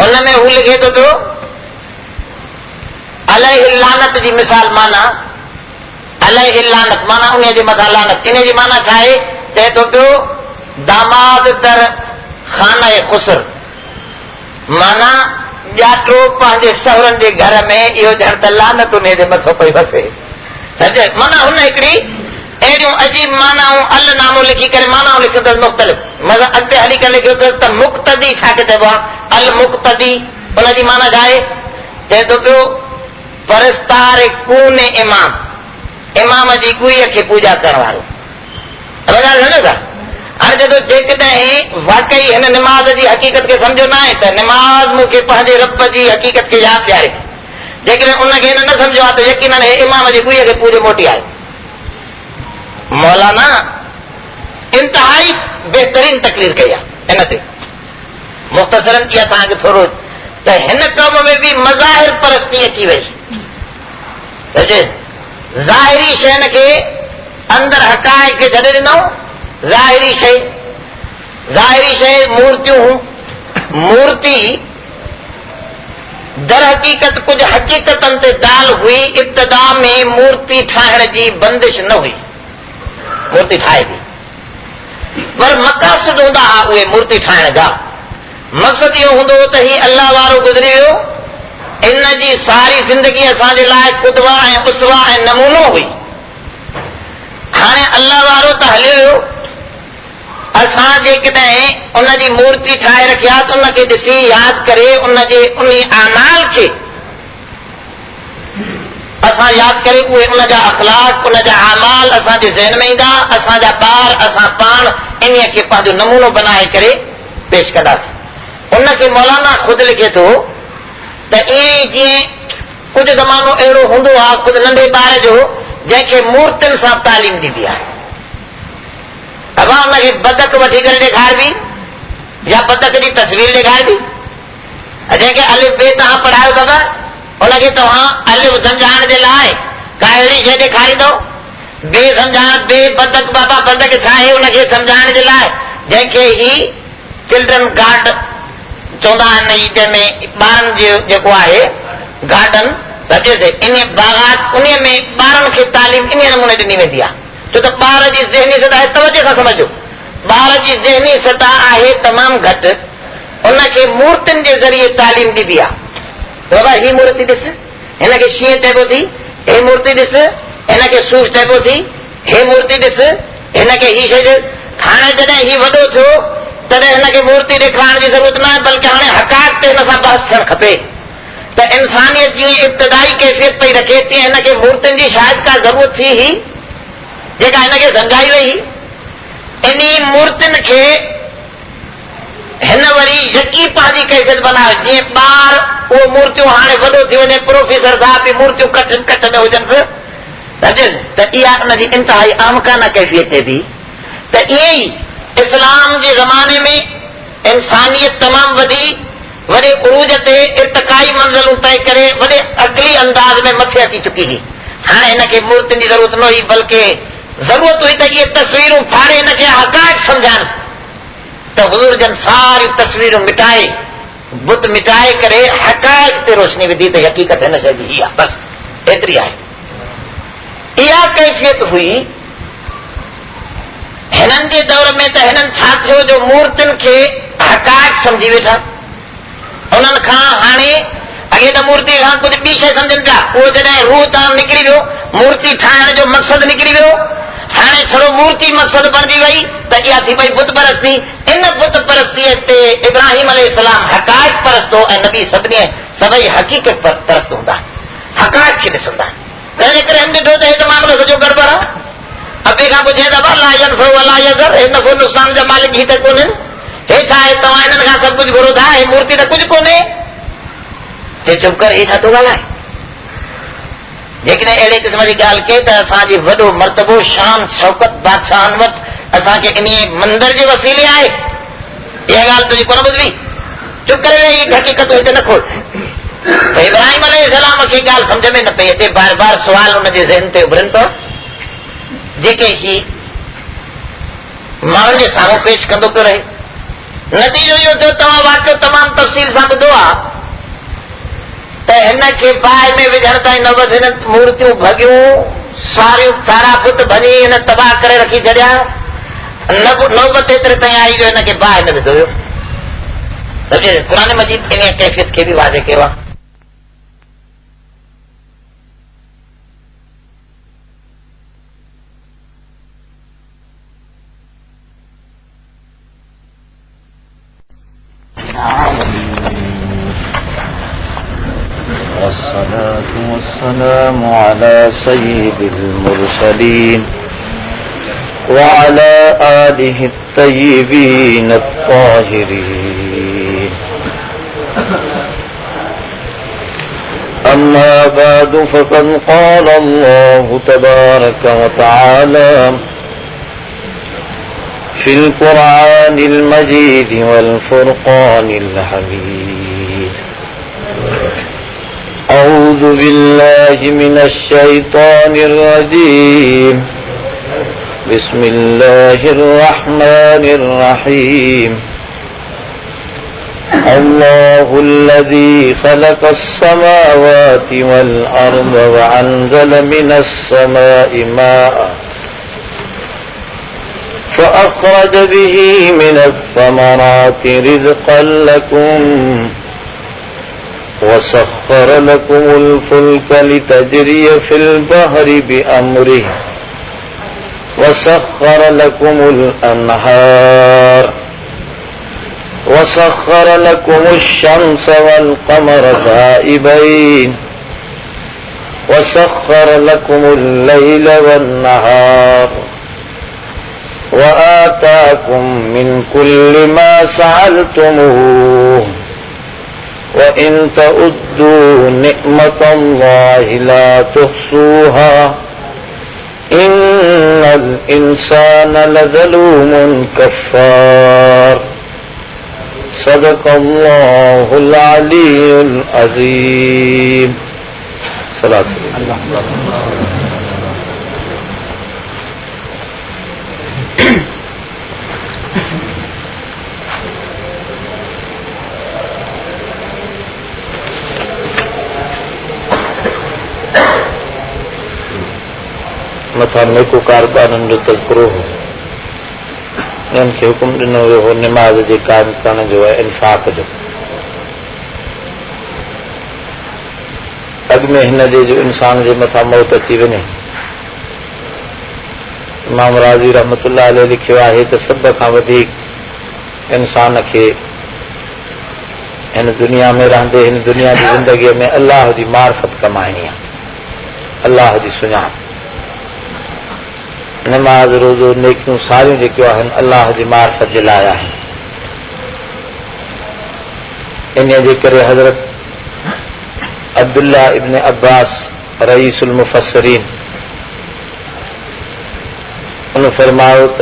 उन में हू लिखे थो पियो अलैहि लानत जी मिसाल, माना अलैहि लानत माना उन जे मथां लानत। इन जी माना छा आहे? चए थो पियो दामाद दर खाना खुसर, माना ॼाटो पंहिंजे सहुरनि जे घर में, इहो ॼण त लानत उन जे मथां पई वसे। सम्झे माना हुन हिकिड़ी अहिड़ियूं अजीब मानाऊं अल नामो लिखी करे मानाऊं लिखियो अथसि मुख़्तलिफ़। मतिलबु अॻिते हली करे लिखियो अथसि त मुक़्तदी छा चइबो आहे? अल मुक़्तदी, उनजी माना छा आहे? चए थो पियो परस्तार कून इमाम, इमाम जी गुईअ खे पूॼा करण वारो। हाणे चए थो जेकॾहिं वाकई हिन निमाज़ जी हक़ीक़त खे सम्झो न आहे त निमाज़ मूंखे पंहिंजे रब जी हक़ीक़त खे यादि ॾियारे थी। जेकॾहिं उनखे हिन न सम्झो आहे त यकीनन हे इमाम जी गुईअ खे पूॼे मोटी आहे। मौलाना इंतहाई बहितरीन तकलीफ़ कई आहे इन ते। मुख़्तसरन इहा तव्हांखे थोरो त हिन कम में बि मज़ाहिर परस्ती अची वई। ज़ाहिरी शयुनि खे अंदर हक़ाइक़ खे छॾे ॾिनो। ज़ाहिरी शइ मूर्तियूं, मूर्ति दर हक़ीक़त कुझु हक़ीक़तनि ते दाल हुई। इब्तिदा में मूर्ति ठाहिण जी बंदिश न हुई, मूर्ति ठाहे थी, पर मक़ासिद हूंदा हुआ उहे मूर्ति ठाहिण जा। मक़सदु इहो हूंदो हो त ही अल्लाह वारो गुज़री वियो, इन जी सारी ज़िंदगी असांजे लाइ क़ुदवा ऐं उसवा ऐं नमूनो हुई। हाणे अल्लाह वारो त हलियो वियो, असां जेकॾहिं उन जी मूर्ति ठाहे रखिया त उनखे ॾिसी यादि करे उन आमाल खे असां यादि करे उहे उन जा अख़लाक, उन जा आमाल असांजे ज़हन में ईंदा। असांजा ॿार, असां पाण इन खे पंहिंजो नमूनो बनाए करे पेश कंदासीं। उनखे मौलाना ख़ुदि लिखे थो त ईअं जीअं कुझु ज़मानो अहिड़ो हूंदो आहे ख़ुदि नंढे ॿार जो, जंहिंखे मूर्तियुनि सां तालीम ॾींदी आहे। असां हुनखे बदक वठी करे ॾेखारबी या बदक जी तस्वीर ॾेखारबी। जंहिंखे अलिफ बे तव्हां पढ़ायो अथव, हुनखे तव्हां अलिफ सम्झाइण जे लाइ का अहिड़ी शइ ॾेखारींदो, बे सम्झाइण, बे बदक, बाबा बदक छा आहे हुनखे सम्झाइण जे लाइ, जंहिंखे ही चिल्ड्रन गार्ड चवंदा आहिनि, जंहिंमें ॿारनि जो जेको आहे गार्डन, सम्झे इन बाग़ात, उन में ॿारनि खे तालीम इन नमूने ॾिनी वेंदी आहे। छो त ॿार जी ज़हनी सतह आहे, तवजो सां समझो, ॿार जी ज़हनी सतह आहे तमामु घटि, उनखे मूर्तियुनि जे ज़रिए तालीम ॾिबी आहे। बाबा ही मूर्ति ॾिस, हिनखे शींहं चइबो थी, हे मूर्ति ॾिस, हिनखे सूफ़ चइबो थी, हे मूर्ति ॾिस, हिनखे ही शइ ॾिस। हाणे जॾहिं ही वॾो थियो तॾहिं हिनखे मूर्ति ॾेखारण जी ज़रूरत न आहे, बल्कि हाणे हक़ाइक़ ते हिन सां बहस थियणु खपे त इंसानियत जीअं इब्तिदाई कैफ़ियत पई रखे, तीअं हिनखे मूर्तियुनि जी शायदि का ज़रूरत थी ही जेका हिनखे सम्झाई वई। इन मूर्तियुनि खे हिन वरी यकी पंहिंजी कैफ़ियत बनायो, जीअं ॿार उहो मूर्तियूं हाणे वॾो थी वञे, प्रोफेसर साहब बि मूर्तियूं कट में हुजनि, सम्झनि त इहा उनजी इंतिहाई आमकाना कैफ़ियत थिए थी। त ईअं ई इस्लाम जे ज़माने में इंसानियत तमामु वॾे उरूज ते इर्तिकाई मंज़िलूं तय करे वॾे अक़ली अंदाज़ में मथे अची चुकी हुई। हाणे हिनखे मूर्तियुनि जी ज़रूरत न हुई, बल्कि ज़रूरत हुई त इहे तस्वीरूं फाड़े हिनखे हक़ाइक़ सम्झाइनि त हुज़ूर जन सारियूं तस्वीरूं मिटाए बुत मिटाए करे हक़ाइक़ ते रोशनी विधी त हक़ीक़त हिन शइ जी आहे, बसि एतिरी आहे। इहा कैफ़ियत हुई हिननि जे दौर में। त हिननि छा थियो जो मूर्तियुनि खे हक़ाइक़ सम्झी वेठा। उन्हनि खां हाणे अॻे त मूर्ति खां कुझु ॿी शइ सम्झनि पिया, उहो जॾहिं रूह तां निकिरी वियो, मूर्ति ठाहिण जो मक़सदु निकिरी वियो, हाणे छड़ो मूर्ति मक़सदु बणिजी वई त इहा थी वई बुत परस्ती। इन बुत परस्तीअ ते इब्राहिम अलैहिस्सलाम हक़ाइक़ परस्त हो ऐं नबी सभई हक़ीक़त परस्त हूंदा, हक़ाइक़ खे ॾिसंदा। तंहिंजे करे हिन ॾिठो त हिकु मामिलो सॼो गड़बड़ आहे। अबे खां पुछे त ला यनफ़उ वला यज़र, हिन दफ़ो नुक़सान जा मालिक ही त कोन्हनि, हे छा आहे तव्हां हिननि खां सभु कुझु घुरो था, हे मूर्ति त कुझु कोन्हे। चुप कर, हे छा थो ॻाल्हाए? जेकॾहिं अहिड़े क़िस्म जी ॻाल्हि कए त असांजी वॾो मर्तबो शान शौक़त बादशाहनि वटि असांखे इन मंदर जे वसीले आहे। इहा ॻाल्हि तुंहिंजी कोन ॿुधवी? चुप करे वेही, हक़ीक़त हिते न खोल। त इब्राहिम अलैहिस्सलाम खे ॻाल्हि सम्झ में न पई अचे, बार बार सुवाल हुनजे ज़हन ते उभरनि पिया, जेके ही माण्हुनि जे साम्हूं पेश कंदो पियो रहे। नतीजो इहो थियो, तव्हां वाक़ियो तमामु तफ़सील सां ॿुधो आहे त हिन खे बाहि में विझण ताईं नौबत हिन मूर्तियूं भॻियूं सारियूं सारा बुत भञी हिन तबाह करे रखी छॾिया। नौबत एतिरे ताईं आई जो हिन खे बाहि में विधो वियो। क़ुरान मजीद इन कैफ़ियत खे बि वाज़े कयो आहे। والصلاة والسلام على سيد المرسلين وعلى آله الطيبين الطاهرين. أما بعد فقد قال الله تبارك وتعالى في القرآن المجيد والفرقان الحميد: أعوذ بالله من الشيطان الرجيم. بسم الله الرحمن الرحيم. الله الذي خلق السماوات والأرض وأنزل من السماء ماء فأخرج به من الثمرات رزقا لكم وسخر لكم الفلك لتجري في البحر بأمره وسخر لكم الأنهار وسخر لكم الشمس والقمر دائبين وسخر لكم الليل والنهار وآتاكم من كل ما سألتموه وإن تعدوا نعمة الله لا تحصوها إن الإنسان لظلوم كفار. صدق الله العلي العظيم. صلاة الله. मथा नेकोकार ॿारनि जो तज़किरो हो, इन्हनि खे हुकुम ॾिनो वियो हो निमाज़ जे क़ाइम करण जो ऐं इन्फ़ाक़ जो। अॻ में हिन जे जो इंसान जे मथां मौत अची वञे, इमाम राज़ी रहमतुल्लाह अलैह लिखियो आहे त सभ खां वधीक इंसान खे हिन दुनिया में रहंदे हिन दुनिया जी ज़िंदगीअ में अलाह जी मार्फत कमाइणी आहे, अलाह जी सुञाण। नमाज़ रोज़ो नेकियूं सारियूं जेकियूं आहिनि अलाह जी मार्फत जे लाइ आहिनि। इन जे करे हज़रत अब्दुल्ला इब्न अब्बास रईसुल मुफ़स्सिरीन उन फरमायो त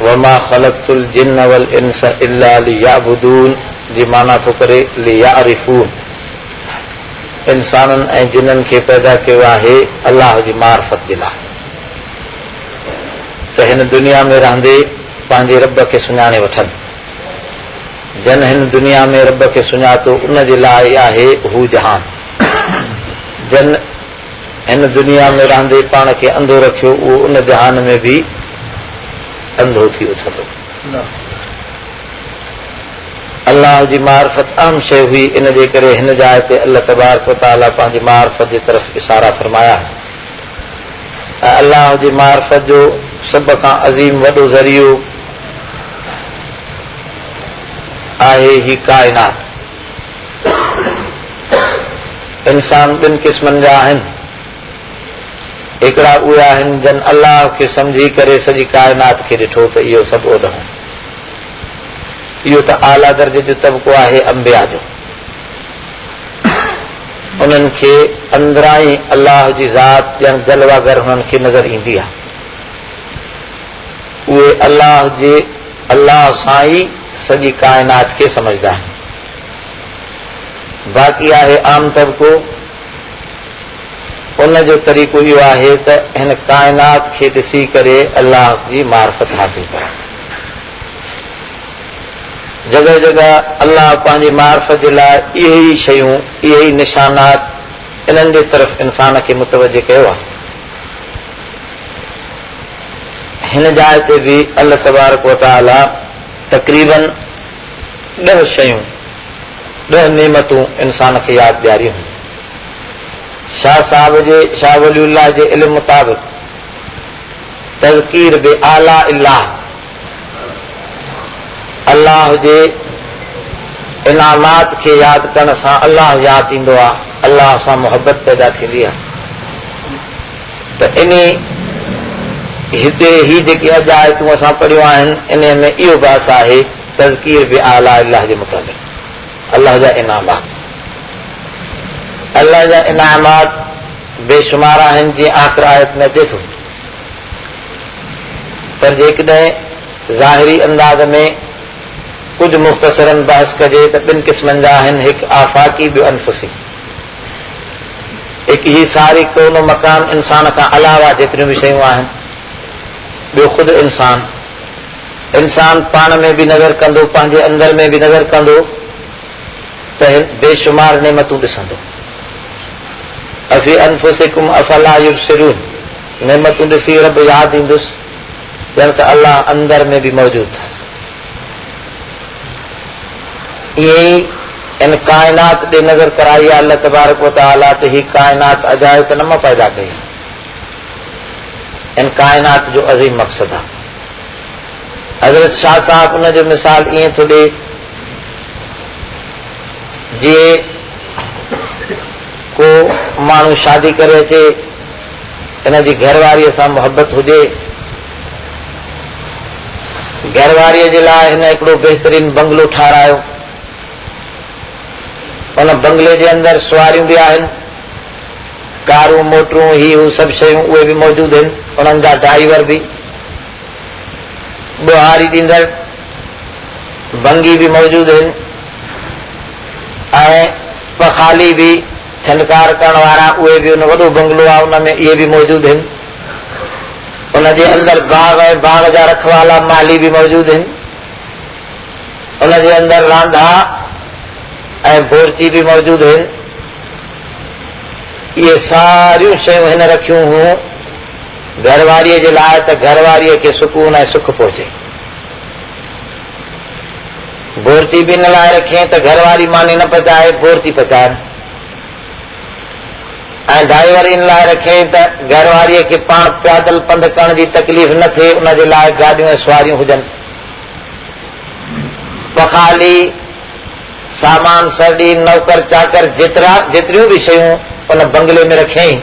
वमा ख़लक़तुल जिन्न वल इंस इल्ला लियअबुदून जी माना थो करे लियारिफून। इंसाननि ऐं जिन्ननि खे पैदा कयो आहे अलाह जी मार्फत जे लाइ। त हिन दुनिया में रहंदे पंहिंजे रब खे सुञाणे वठनि। जन हिन दुनिया में रब खे सुञातो उन जे लाइ आहे हू जहान। जन हिन दुनिया में रहंदे पाण खे अंधो रखियो उहो उन जहान में बि अंधो थी उथंदो। अल्लाह जी मार्फत अहम शइ हुई, इन जे करे हिन जाइ ते अल्लाह तबारक व तआला पंहिंजी मार्फत जे तरफ़ इशारा फरमाया। ऐं अल्लाह जी मार्फत जो सभ खां अज़ीम वॾो ज़रियो आहे ही काइनात। इंसान ॿिनि क़िस्मनि जा आहिनि। हिकिड़ा उहे आहिनि जन अल्लाह खे सम्झी करे सॼी काइनात खे ॾिठो त इहो सभु ओॾहं। इहो त आला दर्जे जो तबिक़ो आहे अंबिया जो। उन्हनि खे अंदरां ई अल्लाह जी ज़ात ॼण जलवागर हुननि खे नज़र ईंदी आहे। उहे अल्लाह सां ई सॼी काइनात खे समझदा आहिनि। बाक़ी आहे आम तबिक़ो, उन जो तरीक़ो इहो आहे त हिन काइनात खे ॾिसी करे अल्लाह जी मार्फत हासिल करणु। जॻह जॻह अल्लाह पंहिंजी मार्फत जे लाइ इहे ई शयूं, इहे ई निशानात इन्हनि जे तरफ़ इंसान खे मुतवजह कयो आहे। हिन जाइ ते बि अल्लाह तबारक व तआला तक़रीबन 10 शयूं, 10 नेमतूं इंसान खे यादि ॾियारियूं। शाह वलीउल्लाह जे इल्म मुताबिक़ तज़कीर बे आला इल्लाह, अल्लाह जे इनामात खे यादि करण सां अल्लाह यादि ईंदो आहे, अल्लाह सां मुहबत पैदा थींदी आहे। त हिते ही जेके अॼु आयतूं असां पढ़ियूं आहिनि, इन में इहो बास आहे तज़कीर बे आला इल्लाह जे मुताबिक़ अल्लाह जा इनामात। अल्लाह जा इनामात बेशुमार आहिनि, जीअं आख़िर आयत में अचे थो। पर जेकॾहिं ज़ाहिरी अंदाज़ में कुझु मुख़्तसरन बहस कजे त 2 क़िस्मनि जा आहिनि। हिकु आफ़ाक़ी, ॿियो अनफुसी। हिकु ही सारी कोनो मकान इंसान खां अलावा जेतिरियूं बि शयूं आहिनि, ॿियो ख़ुदि इंसान पाण में बि नज़र कंदो, पंहिंजे अंदर में बि नज़र कंदो त बेशुमार नेमतूं ॾिसंदो। अफ़ी अनफुसिकुम अफ़ला युबसिरून, नेमतूं ॾिसी रब यादि ईंदुसि ॼण त अल्लाह अंदर में बि मौजूदु अथसि। ईअं ई इन काइनात ॾे नज़र कराई आहे अल्लाह तबारक व तआला त ही काइनात अजायो त न मां पैदा कई। इन काइनात जो अज़ीम मक़सदु आहे। हज़रत शाह साहब उन जो मिसाल ईअं थो ॾे, जीअं को माण्हू शादी करे अचे, इन जी घरवारीअ सां मुहबत हुजे, घरवारीअ जे लाइ हिन हिकिड़ो बहितरीन बंगलो ठारायो। उन बंगले जे अंदरि सुवारियूं बि आहिनि, कारूं, मोटरूं, ही हू सभु शयूं उहे बि मौजूदु आहिनि। उन्हनि जा ड्राइवर बि, ॿुहारी ॾींदड़ बंगी बि मौजूदु आहिनि, ऐं पखाली बि, छंडकार करण वारा उहे बि। उन वॾो बंगलो आहे, उन में इहे बि मौजूदु आहिनि। उन जे अंदरि बाग ऐं बाग जा रखवाला माली बि मौजूदु आहिनि। उन जे अंदरि रांधा ऐं बोरची बि मौजूदु आहिनि। इहे सारियूं शयूं हिन रखियूं हुयूं घरवारीअ जे लाइ त घरवारीअ खे सुकून ऐं सुख पहुचे। बोरची बि इन लाइ रखियईं त घरवारी मानी न पचाए, बोरची पचाए। ऐं ड्राइवर इन लाइ रखियईं त घरवारीअ खे पाण पैदल पंधु करण जी तकलीफ़ न थिए, उन जे लाइ गाॾियूं ऐं सवारियूं हुजनि। पखाली, सामान, सरडी, नौकर चाकर, जेतिरियूं बि शयूं उन बंगले में रखियईं,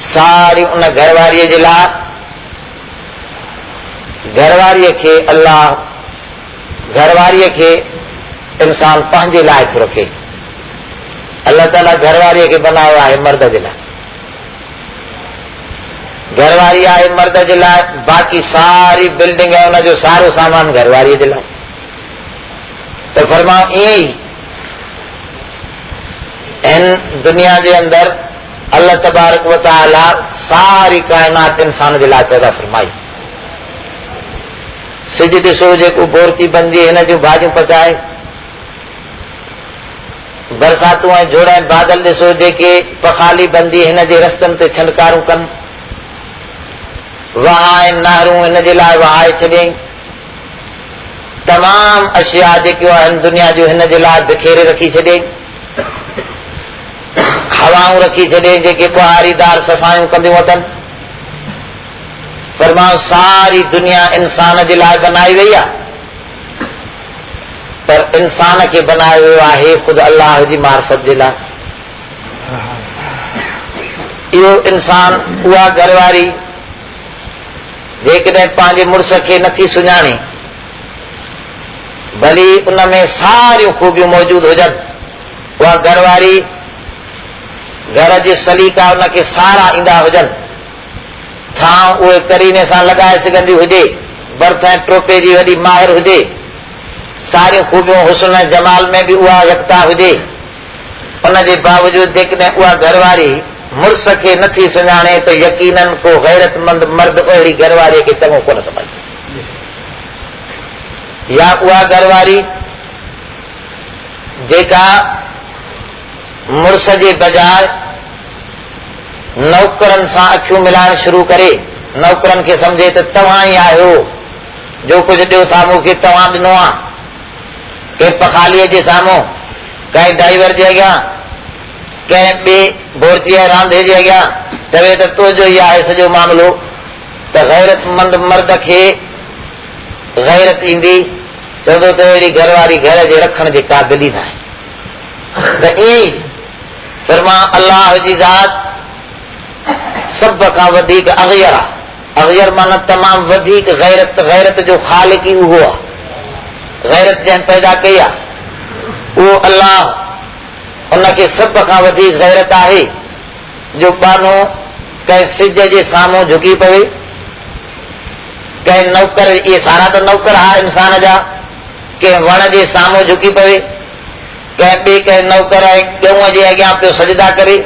सारी उन घरवारीअ जे लाइ। घरवारीअ खे इंसान पंहिंजे लाइ थो रखे। अल्लाह ताला घरवारीअ खे बनायो आहे मर्द जे लाइ। घरवारी आहे मर्द जे लाइ, बाक़ी सारी बिल्डिंग ऐं उनजो सारो सामान घरवारीअ जे लाइ। त फरमाओ ईअं ई हिन दुनिया जे अंदरि अल्लाह तबारक व तआला सारी काइनात इंसान जे लाइ पैदा फरमाई। सिज ॾिसो जेको बोरती बंदी हिन जूं भाॼियूं पचाए, बरसातूं ऐं जोड़ ऐं बादल ॾिसो जेके पखाली बंदी हिन जे रस्तनि ते छंडकारूं कनि, वहाए नहरूं हिन जे लाइ वहाए छॾियईं, तमाम अशिया जेकियूं आहिनि दुनिया जूं हिन जे लाइ बिखेरे रखी छॾियईं, हवाऊं रखी छॾियईं जेके ॿुहारीदार सफ़ाइयूं कंदियूं अथनि। फरमाओ सारी दुनिया इंसान जे लाइ बनाई वई आहे, पर इंसान खे बनायो वियो आहे ख़ुदि अल्लाह जी मार्फत जे लाइ। इहो इंसान, उहा घरवारी जेकॾहिं पंहिंजे मुड़ुस खे नथी सुञाणे, भली उन में सारियूं ख़ूबियूं मौजूद हुजनि, उहा घरवारी घर जे सलीका उनखे सारा ईंदा हुजनि, थां उहे करीने सां लॻाए सघंदी हुजे, बर्थ ऐं टोपे जी वॾी माहिर हुजे, सारियूं ख़ूबियूं हुस्न ऐं जमाल में बि उहा यकता हुजे, उन जे बावजूद जेकॾहिं उहा घरवारी मुड़ुस खे नथी सुञाणे त यकीनन को गैरतमंद मर्द अहिड़ी घरवारीअ खे चङो कोन समझे। या उहा घरवारी जेका मुड़ुस जे बजाय नौकरनि सां अखियूं मिलाइण शुरू करे, नौकरनि खे सम्झे त तव्हां ई आहियो, जो कुझु ॾियो था मूंखे तव्हां ॾिनो आहे, कंहिं पखालीअ जे साम्हूं, कंहिं ड्राइवर जे अॻियां, कंहिं ॿिए बोरतीअ रांधे जे अॻियां चवे त तुंहिंजो ई आहे सॼो मामिलो, त गैरतमंद मर्द खे गैरत ईंदी, चवंदो त अहिड़ी घरवारी घर जे रखण जे क़ाबिल ई न आहे। त ईअं ई फरमा अल्लाह जी ज़ात सभ खां वधीक अग़यर आहे। अग़यर माना तमामु वधीक गैरत, गैरत जो ख़ालिक ई उहो आहे, गैरत जंहिं पैदा कई आहे उहो अल्लाह, उनखे सभ खां वधीक गैरत आहे जो बानो कंहिं सिज जे साम्हूं झुकी पवे, कंहिं नौकर, इहे सारा त नौकर हा इंसान जा, कंहिं वण जे साम्हूं झुकी पवे, कंहिं ॿिए कंहिं नौकर ऐं ॻऊं जे अॻियां पियो सजदा करे।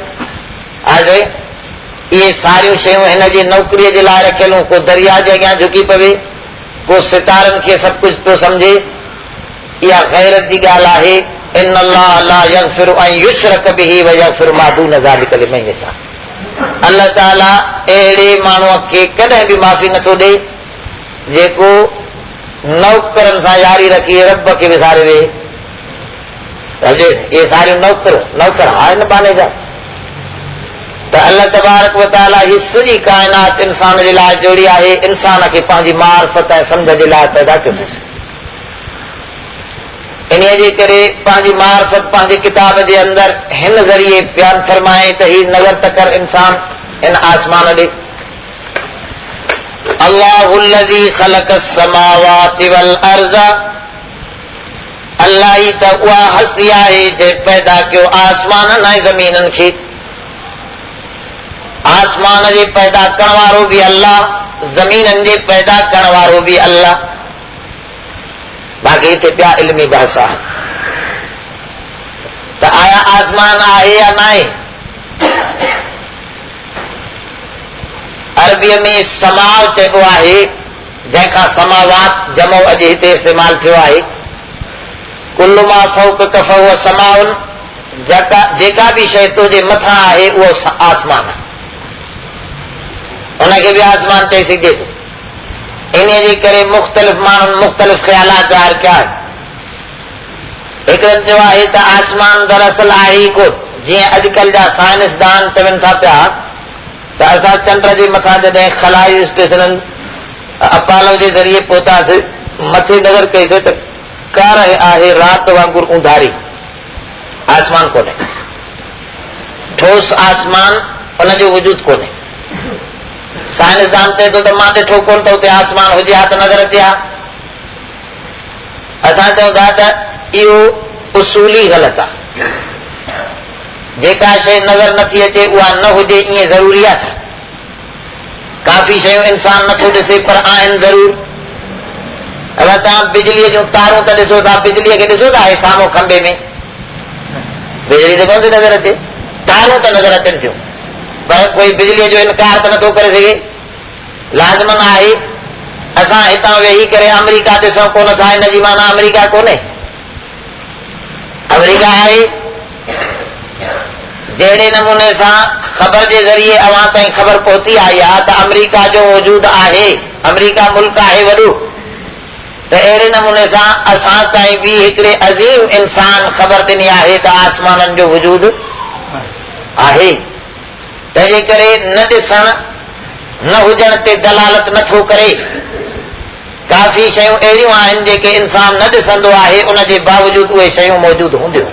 आहे इहे सारियूं शयूं हिन जी नौकरीअ जे लाइ रखियलूं, को दरिया जे अॻियां झुकी पवे, को सितारनि खे सभु कुझु पियो सम्झे, इहा गैरत जी ॻाल्हि आहे। इन अल्लाह ला यग़फिरु अन युशरक बिही व यग़फिरु मा दून ज़ालिका लिमन यशा। अल्लाह ताला अहिड़े माण्हूअ खे कॾहिं बि माफ़ी नथो ॾे जेको नौकरनि सां यारी रखी रब खे विसारे वेहे। इहे सारियूं नौकर आहिनि बाने जा, त अल्लाह तबारक व तआला ही सॼी काइनात इंसान जे लाइ जोड़ी आहे, इंसान खे पंहिंजी मार्फत ऐं सम्झ जे लाइ पैदा कयो अथसि। इन्हीअ जे करे पंहिंजी मार्फत पंहिंजे किताब जे अंदरि हिन ज़रिए बयान फरमाए त ही नज़र त कर इंसान इन आसमान ॾे। अल्लाहु लज़ी ख़लक़ अस्समावाति वल अर्ज़, अल्लाह ई त उहा हस्ती आहे जे पैदा कयो आसमाननि ऐं ज़मीननि खे। आसमान जे पैदा करण वारो बि अल्लाह, ज़मीननि जे पैदा करण वारो बि अल्लाह। बाक़ी हिते ॿिया इल्मी बहस आहे त आया आसमान आहे या न आहे। अरबीअ में समाव चइबो आहे, जंहिंखां समावात जमो अॼु हिते इस्तेमालु थियो आहे। कुल्लु मा फौक़क फहुव समाउन, जेका बि शइ तुंहिंजे मथां आहे उहो आसमान आहे, उनखे बि आसमान चई सघिजे थो। इन जे करे मुख़्तलिफ़ माण्हुनि मुख़्तलिफ़ ख़्यालात ज़ाहिर कया आहिनि। हिकिड़नि चयो आहे त आसमान दरअसल आहे ई कोन, जीअं अॼुकल्ह जा साइंसदान चवनि था पिया त असां चंड जे मथां जॾहिं खलाई स्टेशननि अपालो जे ज़रिए पहुतासीं, मथे नज़र कईसीं त कार आहे राति वांगुरु ऊंधारी, आसमान कोन्हे, ठोस आसमान उनजो वजूद कोन्हे। साइंसदान चए थो त मां ॾिठो कोन त हुते आसमान हुजे हा त नज़र अचे हा। असां चऊं था त इहो उसूली ग़लति आहे। जेका शइ नज़र नथी अचे उहा न हुजे ईअं ज़रूरी आहे छा? काफ़ी शयूं इंसान नथो ॾिसे पर आहिनि ज़रूर। अगरि तव्हां बिजलीअ जूं तारूं त ॾिसो था, बिजलीअ खे ॾिसो था आहे साम्हूं खंबे में, बिजली त कोन थी नज़र अचे, तारूं त नज़र अचनि थियूं, पर कोई बिजलीअ जो इनकार त नथो करे सघे। लाज़मन आहे असां हितां वेही करे अमेरिका ॾिसूं कोन था, हिन जी माना अमेरिका कोन्हे। अमेरिका आहे। जहिड़े नमूने सां ख़बर जे ज़रिए अवां ताईं ख़बर पहुती आई आहे त अमेरिका जो वजूद आहे, अमेरिका मुल्क आहे वॾो, त अहिड़े नमूने सां असां ताईं बि हिकिड़े अज़ीम इंसान ख़बर ॾिनी आहे त आसमाननि जो वजूद आहे। तंहिंजे करे न ॾिसण न हुजण ते दलालत नथो करे। काफ़ी शयूं अहिड़ियूं आहिनि जेके इंसान न ॾिसंदो आहे, उनजे बावजूदि उहे शयूं मौजूदु हूंदियूं।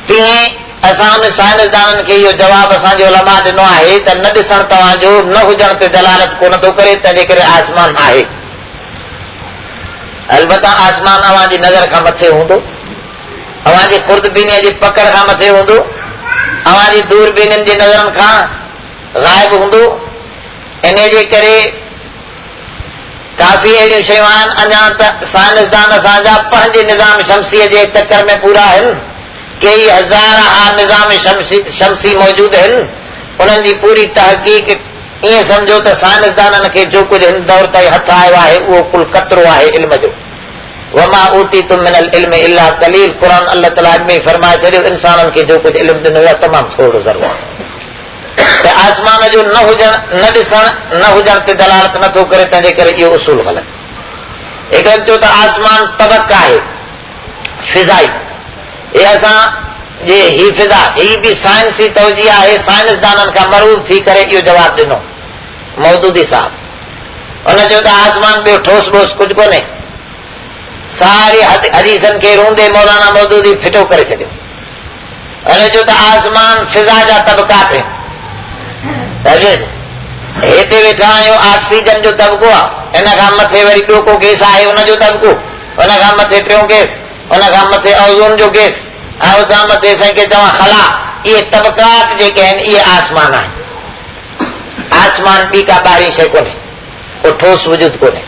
तीअं असां उन साइंसदाननि खे इहो जवाबु असांजो उलमा ॾिनो आहे त न ॾिसण तव्हांजो न हुजण ते दलालत कोन थो करे, तंहिंजे करे आसमान आहे। अलबत्ता आसमान अवां जी नज़र खां मथे हूंदो, अवां जी खुर्दबीनीअ जी पकड़ खां मथे हूंदो, अवां जी दूरबीनियुनि जी नज़रनि खां ग़ाइब हूंदो। इन जे करे काफ़ी अहिड़ियूं शयूं आहिनि अञा त साइंसदान असांजा पंहिंजे निज़ाम शमसीअ जे चकर में पूरा आहिनि। कई हज़ार निज़ाम शमसी मौजूद आहिनि, उन्हनि जी पूरी तहक़ीक़ ईअं सम्झो त साइंसदाननि खे जो कुझु हिन दौर ताईं हथ आयो आहे उहो कुल कतरो आहे इल्म जो। वमा ऊतीतुम मिनल इल्म इल्ला कलील, क़ुर अल्लाह ताला में फरमाए छॾियो इंसाननि खे जो कुझु इल्म ॾिनो आहे तमामु थोरो ज़रूरु आहे। त आसमान जो न हुजण, न ॾिसण, न हुजण ते दलालत नथो करे, तंहिंजे करे इहो उसूल ग़लति। हिकु चयो त आसमान तबक आहे फिज़ाई, हे असां जे ही फिज़ा ही बि साइंसी तवजी आहे। साइंसदाननि खां मरूज़ थी करे इहो जवाबु ॾिनो मौदूदी साहब। हुन चयो त आसमान ॿियो ठोस ठोस कुझु कोन्हे। सारी हदीसनि खे रूंदे मौलाना मौदूदी फिटो करे छॾियो। हुन चयो त आसमान फिज़ा जा तबक़ात आहिनि। हिते वेठा आहियूं, ऑक्सीजन जो तबको आहे, हिन खां मथे वरी ॿियो को गैस आहे उनजो तबको, हुन खां मथे टियों गैस, हुन खां मथे ओज़ोन जो गैस, ऐं हुतां मथे साईं तव्हां खला। इहे तबक़ात जेके आहिनि इहे आसमान आहिनि। आसमान ॿी का ॿाहिरीं शइ कोन्हे, को ठोस वजूद कोन्हे।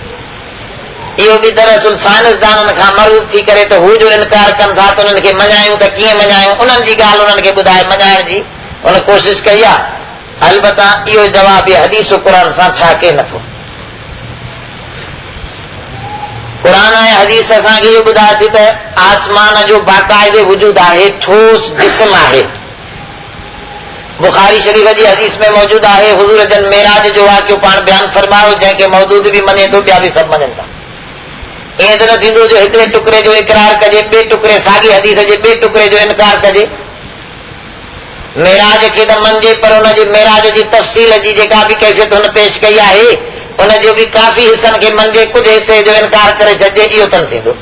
इहो बि दरअसल साइंसदाननि खां मरूज़ थी करे त हू जो इनकार कनि था त उन्हनि खे मञायूं त कीअं मञायूं, उन्हनि जी ॻाल्हि उन्हनि खे ॿुधाए मञाइण जी उन कोशिशि कई आहे। अलबत्ता इहो जवाबु इहे हदीस क़ुर सां छा के नथो। क़ुर ऐं हदीस असांखे इहो ॿुधाए थी त आसमान जो बाक़ाइदे वजूद आहे, ठोस जिस्म आहे। बुखारी शरीफ़ जी हदीस में मौजूद आहे, हुज़ूर जन मेराज जो वाक़ियो पाण बयानु फरमायो, जंहिंखे मौदूद बि मञे थो, ॿिया बि सभु मञनि था। ईअं त न थींदो जो हिकिड़े टुकड़े जो इक़रार कजे, ॿिए टुकड़े साॻी हदीस जे ॿिए टुकड़े जो इनकार कजे। मेराज खे त मञिजे, पर हुनजे मेराज जी तफ़सील जी जेका बि कैफ़ियत हुन पेश कई आहे उनजो बि काफ़ी हिसनि खे मञिजे, कुझु हिसे जो इनकार करे छॾिजे, इहो त न थींदो।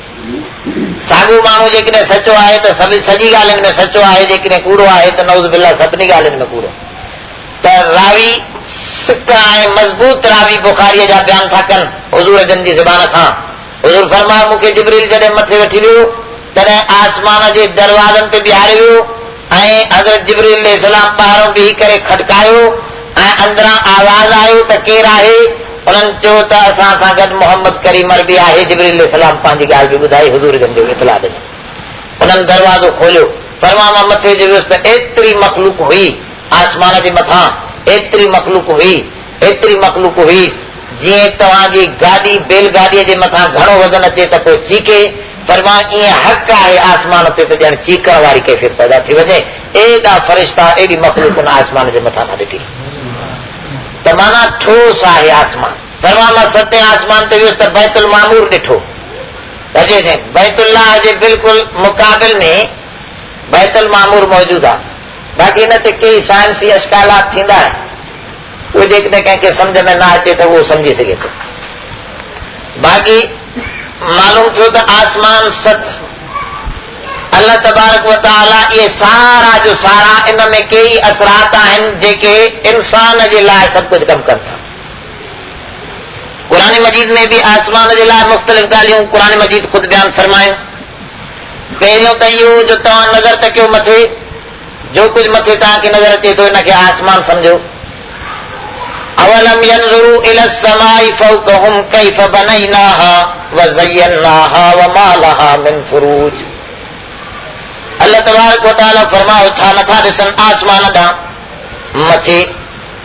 साॻियो माण्हू जेकॾहिं सचो आहे त सॼी ॻाल्हियुनि में सचो आहे, जेकॾहिं कूड़ो आहे त नऊज़ बिल्लाह सभिनी ॻाल्हियुनि में कूड़ो। त रावी सिक ऐं मज़बूत रावी बुखारीअ जा बयान था कनि हुज़ूर जन जी ज़बान खां। हुज़ूर फरमायो, मूंखे जिब्रील जॾहिं मथे वठी वियो तॾहिं आसमान जे दरवाज़नि ते बीहारे वियो ऐं हज़रत जिब्रील अलैहिस्सलाम ॿाहिरों बीही करे खटकायो ऐं अंदरां आवाज़ आयो त केरु आहे। उन्हनि चयो त असां सां गॾु मोहम्मद करीम अरबी आहे। जिब्रील अलैहिस्सलाम पंहिंजी ॻाल्हि बि ॿुधाई, हुज़ूर जन जो इतला ॾिनो। उन्हनि दरवाज़ो खोलियो, फरमायो मां मथे जो वियुसि त एतिरी मख़लूक हुई आसमान जे मथां, एतिरी मख़लूक हुई जीअं तव्हांजी गाॾी बैलगाॾीअ जे मथां घणो वज़न अचे त पोइ चीके। फरमायो ईअं हक़ आहे आसमान ते त ॼण चीकण वारी कैफ़ियत पैदा थी वञे। एॾा फ़रिश्ता, एॾी मख़लूक उन आसमान जे मथां न ॾिठी, त माना ठोस आहे आसमान। फरमायो मां सते आसमान ते वियुसि त बैतुल मामूर ॾिठो। बैतुल्लाह जे बिल्कुलु मुक़ाबिल में बैतुल मामूर मौजूदु आहे। बाक़ी हिन ते कई साइंसी अशकालात थींदा आहिनि, उहे जेकॾहिं कंहिंखे सम्झ में न अचे त उहो सम्झी सघे थो। बाक़ी मालूम थियो त आसमान सत अल्लाह तबारक व तआला इहे सारा जो सारा इन में कई असरात आहिनि जेके इंसान जे लाइ सभु कुझु कमु कनि था। क़ुरान मजीद में बि आसमान जे लाइ मुख़्तलिफ़ ॻाल्हियूं क़ुरान मजीद ख़ुदि बयानु फरमायूं। पहिरियों त इहो जो तव्हां नज़र त कयो मथे, जो कुझु मथे तव्हांखे नज़र अचे थो हिनखे आसमान सम्झो। अवलम यंज़ुरू इला समाई फौक़हुम कैफ़ बनैनाहा व ज़य्यनाहा व मा लहा मिन फुरूज। अल्लाह तबारक व तआला फरमायो, छा नथा ॾिसनि आसमान ॾांहुं मथे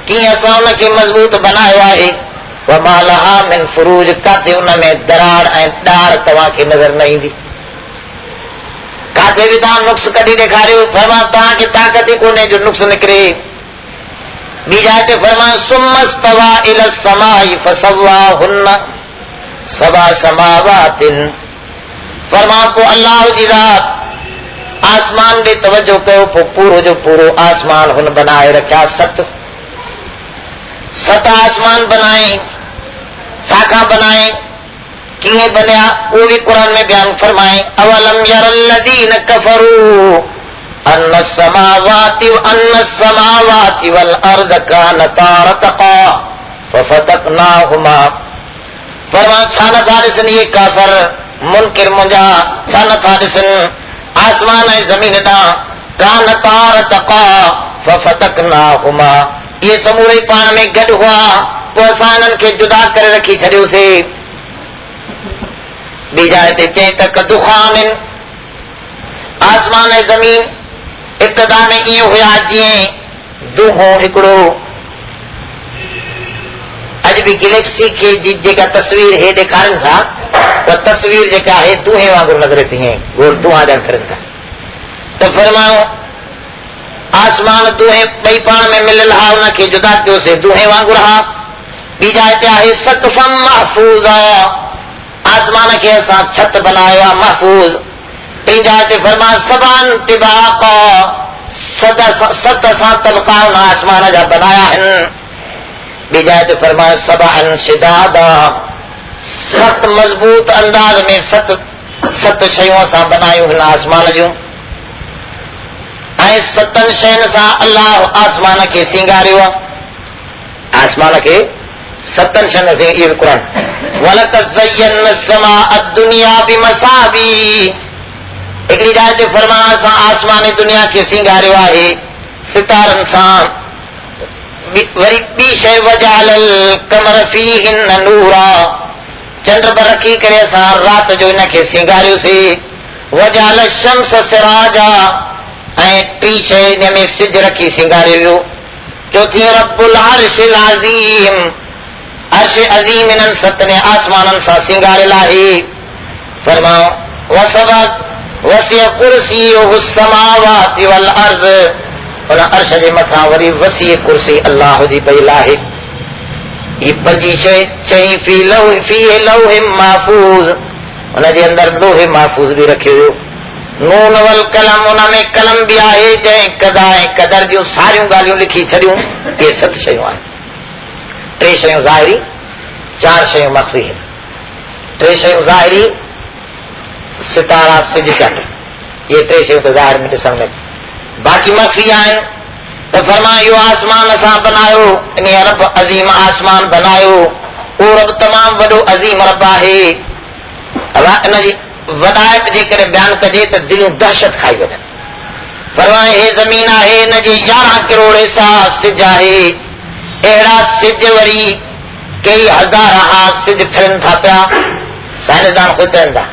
कीअं असां उनखे मज़बूत बनायो आहे वमा लहा मिन फुरूज, काथे उन में दराड़ ऐं ॾाड़ तव्हांखे नज़र न ईंदी। काथे बि तव्हां नुक्स कढी ॾेखारियो, फरमा तव्हांखे ताक़त ई कोन्हे जो नुक्स निकिरे। ॿी जाइ ते फरमा सुम्मस्तवा इला समाई फसव्वाहुन्न सबा समावातिन, फरमा पोइ अल्लाह जी रात आसमान ॾे तवजो कयो, पोइ पूरो जो पूरो आसमान हुन बनाए रखिया। सत आसमान बनाए, साखा बनाए, कीअं बनिया उहो बि क़ुर में बयान फरमाए। अवलम यरल्लज़ीन कफरू अन्न समावाति वल अर्द कानता रतक़ा फफतकनाहुमा, फरमा छा नथा ॾिसनि इहे काफ़िर मुनकिर मुंहिंजा, छा नथा ॾिसनि आसमान ऐं ज़मीन ॾांहुं, कानता रतक़ा फफतकनाहुमा, इहे समूरे पाण में गॾु हुआ, पोइ असां इन्हनि खे जुदा करे रखी छॾियोसीं। ॿी जाइ ते चई त कदुखानिन, आसमान ऐं ज़मीन इब्तिदा में ईअं हुया जीअं दूहो हिकिड़ो। अॼु बि गैलेक्सी खे जेका तस्वीर हे ॾेखारनि था, उहा तस्वीर जेका आहे दूहे वांगुरु नज़र थी गोल दूहा ॼण फिरनि था। त फरमायो आसमान दूहे ॿई पाण में मिलियल हा, हुनखे जुदा कयोसीं दूहे वांगुरु हा। ॿी जाइ ते आहे सक़फ़म महफूज़, आसमान खे असां छत बनायो आहे महफूज़। टी जाइ ते फरमा सबान तिबाक़ा, सत असां तबका उन आसमान जा बनाया आहिनि। ॿी जाइ ते फरमाए सबअन शिदादा, सख़्त मज़बूत अंदाज़ में सत शयूं असां बनायूं हिन आसमान जूं, ऐं सतनि शयुनि सां अल्लाह आसमान खे सिंगारियो आहे। आसमान खे सतनि शयुनि सां, इहो बि क़ुर। वलक़द ज़य्यना समाअ दुनिया बिमसाबी, हिकिड़ी जाइ ते फरमाए असां आसमानी दुनिया खे सिंगारियो आहे सितारनि सां। वरी ॿी शइ वजालल कमर फीहिन नूरा, चंड पर रखी करे असां राति जो हिनखे सिंगारियोसीं। वजाल शम्स सिराजा, ऐं टी शइ हिन में सिज रखी सिंगारियो वियो। चौथी रब्बुल अर्शिल अज़ीम, अर्श अज़ीम इन्हनि सतनि आसमाननि सां सिंगारियल आहे। फरमाओ वसबत वसिअ कुर्सियुहु समावाति वल अर्ज़, उन अर्श जे मथां वरी वसी कुर्सी अल्लाह जी पई आहे। ही पंजी शइ चई फी लौह महफूज़, उनजे अंदरि लोहे महफूज़ बि रखियो वियो। नून वल कलम, उन में कलम बि आहे जंहिं कदा ऐं क़दर जूं सारियूं ॻाल्हियूं लिखी छॾियूं। इहे 7 शयूं आहिनि। 3 शयूं ज़ाहिरी, 4 शयूं मख़फ़ी। 3 शयूं ज़ाहिरी, सितारा सिज चंड, इहे 3 शयूं त ज़ाहिर में ॾिसण में, बाक़ी मख़फ़ी आहिनि। त फरमायो इहो आसमान असां बनायो, इन रब अज़ीम आसमान बनायो, उहो रब तमामु वॾो अज़ीम रब आहे। इनजी वॾाइप जेकॾहिं बयानु कजे त दिलियूं दहशत खाई वञनि। फरमाए हे ज़मीन आहे, हिनजे 11 करोड़ हिसा सिज आहे। अहिड़ा सिज वरी कई हज़ार हा सिज फिरनि था पिया। साइंसदान ख़ुदि चवनि था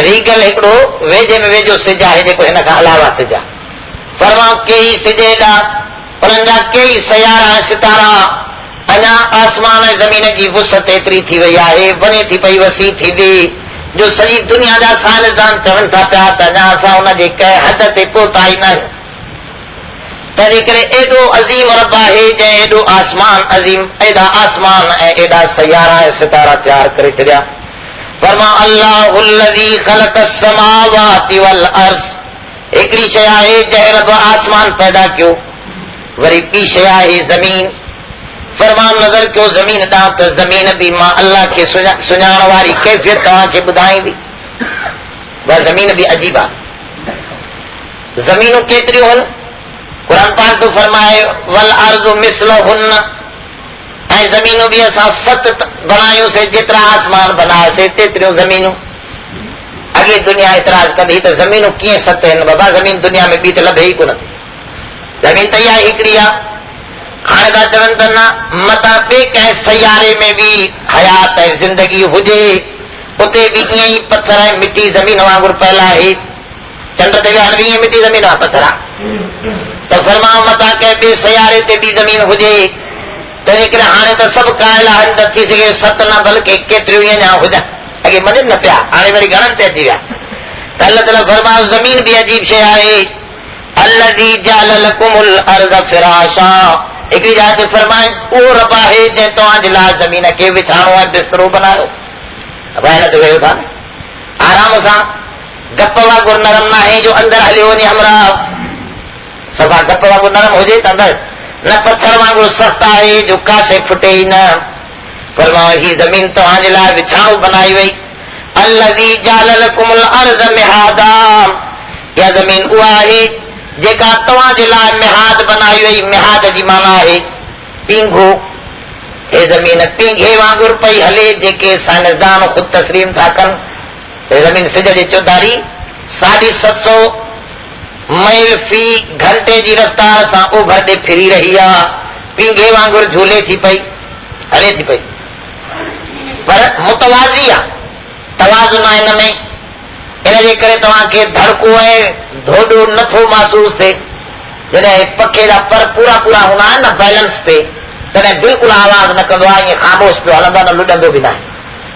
रीगल हिकिड़ो वेझे में वेझो सिज आहे जेको हिन खां अलावा सिज आहे। फरमाओ कई सिज एॾा, उन्हनि जा कई सयारा ऐं सितारा, अञा आसमान ऐं ज़मीन जी वुसत एतिरी थी वई आहे, बने थी पई वसी थींदी, जो सॼी दुनिया जा साइंसदान चवनि था पिया त अञा असां हुनजे कंहिं हद ते पहुता ई न आहियूं। तंहिंजे करे एॾो अज़ीम रब आहे जंहिं एॾो आसमान अज़ीम, एॾा आसमान ऐं एॾा सयारा ऐं सितारा तयार करे छॾिया। फरमा अल्लाहुल्लज़ी ख़लक़ अस्समावाति वल अर्ज़, हिकिड़ी शइ आहे जंहिं रब आसमान पैदा कयो। वरी ॿी शइ आहे ज़मीन। फरमान नज़र कयो ज़मीन ॾांहुं त ज़मीन बि मां अल्लाह खे सुञाण वारी कैफ़ियत तव्हांखे ॿुधाईंदी। उहा ज़मीन बि अजीब आहे। ज़मीनूं केतिरियूं आहिनि? क़ुर पाक तो फरमाए वल अर्ज़ु मिस्लहुन्न, ऐं ज़मीनूं बि असां 7 बनायूंसीं, जेतिरा आसमान बनायासीं तेतिरियूं ज़मीनूं। अॻे दुनिया एतिराज़ कंदी त ज़मीनूं कीअं 7 आहिनि बाबा, ज़मीन दुनिया में ॿी त लभे ई कोन थी। ज़मीन त इहा हिकिड़ी आहे। हाणे था चवनि त न मतां ॿिए कंहिं सयारे में बि हयात ऐं ज़िंदगी हुजे, उते बि ईअं ई पथर ऐं मिटी ज़मीन वांगुरु पयल आहे। चंड ते विया बि ईअं मिटी ज़मीन आहे, पथर आहे। त फरमाओ मतां कंहिं ॿिए सयारे ते बि ज़मीन हुजे त त जेकॾहिं हाणे त सभु कायल आहिनि त थी सघे 7 न बल्कि केतिरियूं ई अञा हुजनि, अॻे मञनि न पिया, हाणे वरी घणनि ते अची विया। त अल्लाह ताला फरमायो ज़मीन बि अजीब शइ आहे। अल्लज़ी जअल लकुमुल अर्ज़ फिराशा, हिकिड़ी जाइ ते फरमाए उहो रब आहे जंहिं तव्हांजे लाइ ज़मीन खे विछाणो ऐं बिस्तरो बनायो। हिन ते वेहो था आराम सां, गप वांगुरु नरम न आहे जो अंदरि हलियो वञे हमरा, सफ़ा गप वांगुरु नरम हुजे त अंदरि, न पत्थर वांगुरु सख़्त आहे जो का शइ फुटे ई न। फरमायो ही ज़मीन तव्हांजे लाइ विछाणो बनाई वई। अल्लज़ी जअल लकुमुल अर्ज़ मिहादा, इहा ज़मीन उहा आहे जेका तव्हांजे लाइ मिहाद बनाई वई। मिहाद जी माना आहे पींघो। हे ज़मीन पींघे वांगुरु पई हले, जेके साइंसदान ख़ुदि तस्लीम था कनि। हे ज़मीन सिज जे चौधारी 750 मील फी घंटे जी रफ़्तार सां ओभर ॾे फिरी रही आहे, पींघे वांगुरु झूले थी पई, हले थी पई, पर मुतवाज़ी आहे, तवाज़ुन आहे हिन में। इन जे करे तव्हांखे धड़को ऐं धोॾो नथो महसूस थिए। जॾहिं पखे जा पर पूरा पूरा हूंदा आहिनि न बैलेंस ते, तॾहिं बिल्कुलु आवाज़ न कंदो आहे, ईअं ख़ामोश पियो हलंदो, न लुॾंदो बि न आहे।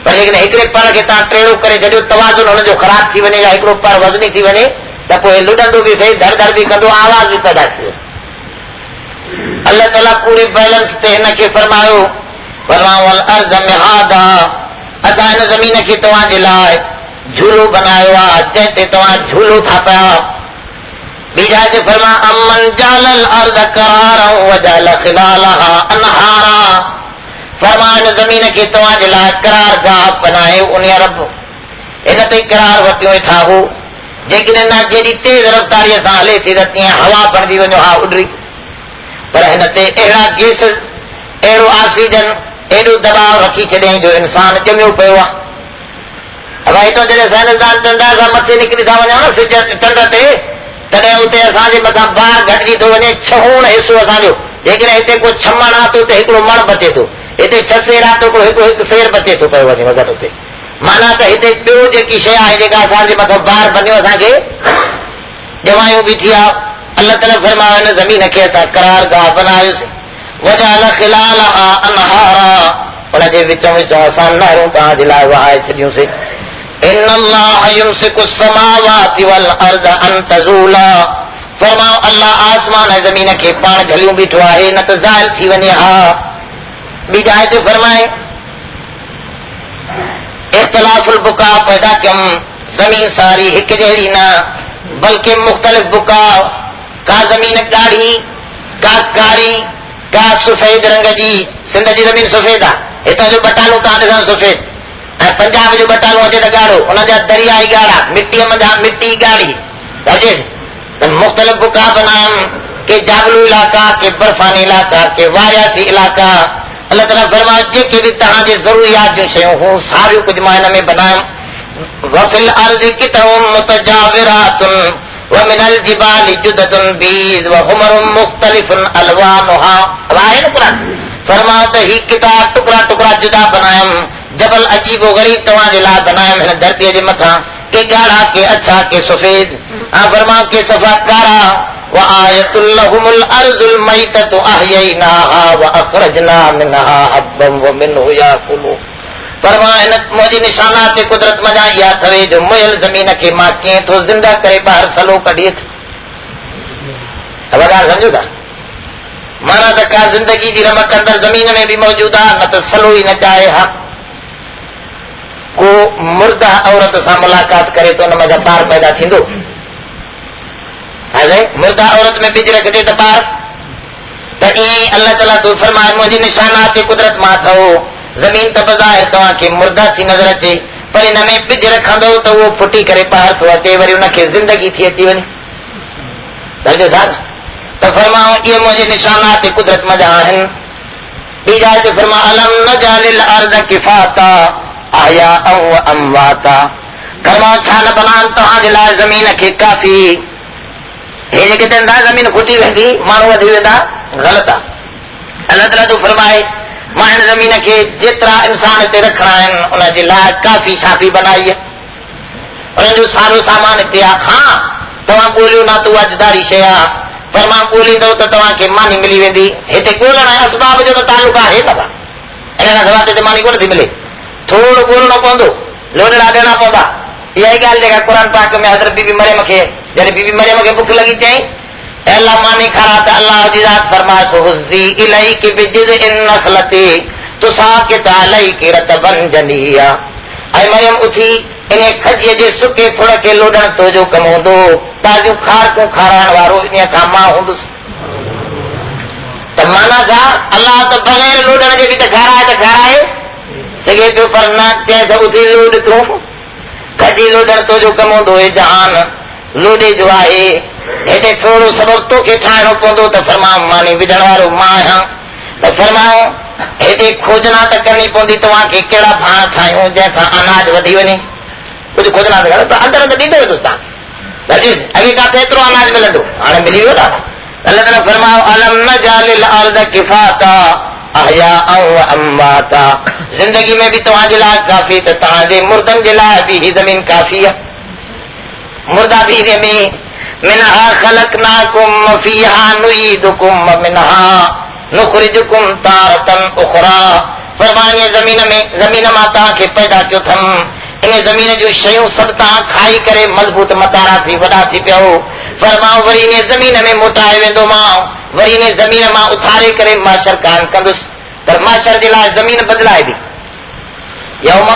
पर जेकॾहिं हिकिड़े पर खे तव्हां टेड़ो करे जॾहिं तवाज़ुन हुनजो ख़राब थी वञे या हिकिड़ो पर वज़नी थी वञे त पोइ लुॾंदो बि थिए, धड़ धड़ बि कंदो, आवाज़ बि पैदा थी वञे। अल्लाह ताला पूरे बैलेंस ते हिन खे फरमायो, फरमावल अर्ज़ मिहादा, असां हिन ज़मीन खे तव्हांजे लाइ झूलो बनायो आहे, जंहिं ते तव्हां झूलो था पिया। ॿी जाइ ते फरमा अमन जालल अर्ज़ करारन व जाल खिलालहा अनहारा, फरमा हिन ज़मीन खे तव्हांजे लाइ करारगाह बनायो। उन रब हिन ते करार वरितियो वेठा हो, जेकॾहिं न जेॾी तेज़ रफ़्तारीअ सां हले थी त तीअं हवा बणिजी वञो हा उॾरी, पर हिन ते अहिड़ा गैस, अहिड़ो ऑक्सीजन, एॾो दबाव रखी छॾियईं जो इंसान ॼमियो पियो आहे। भाई तो जॾहिं साइंसदान चंड खां मथे निकिरी था वञूं न सिज चंड ते, तॾहिं उते असांजे मथां बार घटिजी थो वञे, छहूण हिसो असांजो। जेकॾहिं हिते को छमण आहे त उते हिकिड़ो मण बचे थो, हिते 6 सेर आहे त हिकु सेर बचे थो पियो वञे मगरि उते। माना त हिते ॿियो जेकी शइ आहे जेका असांजे मथां बार बनियो, असांखे ॼमायूं बीठी आहे। अल्लाह ताला फरमायो हिन ज़मीन खे असां करारगाह बनायोसीं। वजाल खिलालहा अनहारा, उनजे विचों विचों असां नहरूं तव्हांजे लाइ वहाए छॾियूंसीं। इन्नल्लाह युमसिकु समावाति वल अर्ज़ अन तज़ूला, फरमाओ अल्लाह आसमान ऐं ज़मीन खे पाण झलियूं बीठो आहे, न त ज़ाइल थी वञे हा। ॿी जाइ ते फरमाए इख्तिलाफुल बुका पैदा कयमि, ज़मीन सारी हिकु जहिड़ी न बल्कि मुख़्तलिफ़ बुका, का ज़मीन ॻाढ़ी, का कारी, का सफ़ेद रंग जी। सिंध जी ज़मीन सफ़ेद आहे, हितां जो बटालो तव्हां ॾिसो सफ़ेद, ऐं पंजाब जो बटालो अचे त ॻाढ़ो, उनजा दरिया ई ॻाढ़ा, मिटीअ मंझां मिटी ॻाढ़ी, समझे त मुख़्तलिफ़ बुका बनायमि, के जाबलू इलाइक़ा, के बर्फ़ानी इलाइक़ा, के वारियासी इलाइक़ा। अल्लाह ताला फरमाए जेके बि तव्हांजे ज़रूरियात जूं शयूं हूं सारियूं कुझु मां हिन में बनायुमि। वफ़िल अर्ज़ि कितउम मुतजाविरातुन व मिनल जिबालि जुदतुन बीज़ व हुमरुन मुख़्तलिफ़ुन अलवानुहा। आहे न क़ुरान, फरमाओ त ही किताब टुकड़ा टुकड़ा जुदा बनायमि, जबल अजीबो गरीब तव्हांजे लाइ बनायमि हिन धरतीअ जे मथां, के ॻाढ़ा, के अछा, के सफ़ेद, ऐं फरमाओ के सफ़ा कारा। वआयतुल लहुमुल अर्ज़ुल मैततु अहयैनाहा व अखरजना मिनहा हब्बन व मिनहु याकुलून। फरमाए हिन मुंहिंजी निशानात कुदरत मञा इहा अथवे जो मुयल ज़मीन खे मां कीअं थो ज़िंदा करे ॿाहिरि सलो कढी थो। ॻाल्हि सम्झो था, माना त का ज़िंदगी जी रमक अंदरि ज़मीन में बि मौजूदु आहे, न त सलो ई न चाहे हा। को मुर्दा औरत सां मुलाक़ात करे तो हुन में ॿार पैदा थींदो, मुर्दा औरत में बिज रखजे त ॿार, त ईअं अल्लाह ताला तो फरमाए मुंहिंजी निशानात कुदरत मां अथव। ज़मीन त बज़ाहिर तव्हांखे मुर्दा थी नज़र अचे, पर हिन में बिज रखंदो त उहो फुटी करे ॿाहिरि थो अचे, वरी हुनखे ज़िंदगी थी अची वञे। सम्झो था त फरमाओ इहे मुंहिंजे निशानात कुदरत मज़ा आहिनि। ॿी जाइ ते फरमा अलम नजालिल अर्ज़ किफाता अहयाअ व अमवाता, फरमाओ छा न बनान तव्हांजे लाइ ज़मीन खे काफ़ी। हे जेके चवंदा ज़मीन खुटी वेंदी माण्हू वधी वेंदा, ग़लति आहे। अल्लाह ताला तो फरमाए मां हिन ज़मीन खे जेतिरा इंसान हिते रखणा आहिनि उनजे लाइ काफ़ी शाफ़ी बनाई आहे, उन्हनि जो सारो सामान हिते आहे। हा तव्हां ॻोल्हियो न त उहा जुदारी शइ आहे, फरमा ॻोल्हींदो त तव्हांखे मानी मिली वेंदी। हिते ॻोल्हण ऐं असबाब जो त तालुक आहे न, इन खां सवाइ हिते मानी कोन थी मिले, थोरो ॻोल्हणो पवंदो, लोॾड़ा ॾियणा पवंदा। इहा ई ॻाल्हि जेका क़ुर पाक में हज़रत बीबी मरियम खे, जॾहिं बीबी मरियम खे बुख लॻी चई अल्लाह मानी खारा त अल्लाह जी ज़ात फरमाए थो हुज़ी इलैकी बिजिज़इन नख़लती तुसाक़ित अलैकी रतबन जनिया। ऐं मरियम उथी इन खजीअ जे सुके थुड़ खे लोॾण तुंहिंजो कमु हूंदो, ताज़ियूं खारकूं खाराइण वारो इन खां मां हूंदुसि। त माना छा, अल्लाह त बग़ैर लोॾण जे बि त खाराए सघे पियो, पर न चए त उथी लोॾ तूं, खजी लोॾण तुंहिंजो कमु हूंदो। हे जहान लोॾे जो आहे, हेॾे थोरो सबबु तोखे ठाहिणो पवंदो त फरमाऊं मानी विझण वारो मां आहियां। त फरमाऊं हेॾे खोजना त करणी पवंदी, तव्हांखे कहिड़ा भाण ठाहियूं जंहिंसां अनाज वधी वञे। कुझु खोजना त करो, अंदरि त ॾींदो वेंदुसि तव्हां, अॻे खां एतिरो अनाज मिलंदो, हाणे मिली वियो न। अल्लाह ताला फरमायो अलम नजालिल अर्द किफाता अहयाअ व अमवाता, ज़िंदगी में बि तव्हांजे लाइ काफ़ी त तव्हांजे मुर्दनि जे लाइ बि ही ज़मीन काफ़ी आहे। मुर्दा भी में मिनहा खलकनाकुम फीहा नुईदुकुम व मिनहा नुखरिजुकुम तारतन उखरा। फरमाइए ज़मीन मां तव्हांखे पैदा कयो अथमि, इन ज़मीन जूं शयूं सभु तव्हां खाई करे मज़बूत मतारा थी वॾा थी पियो। फरमाऊं वरी इन ज़मीन में मोटाए वेंदो मां, वरी इन ज़मीन मां उथारे करे माशर कान कंदुसि, पर माशर जे लाइ ज़मीन बदिलाए बि। यौम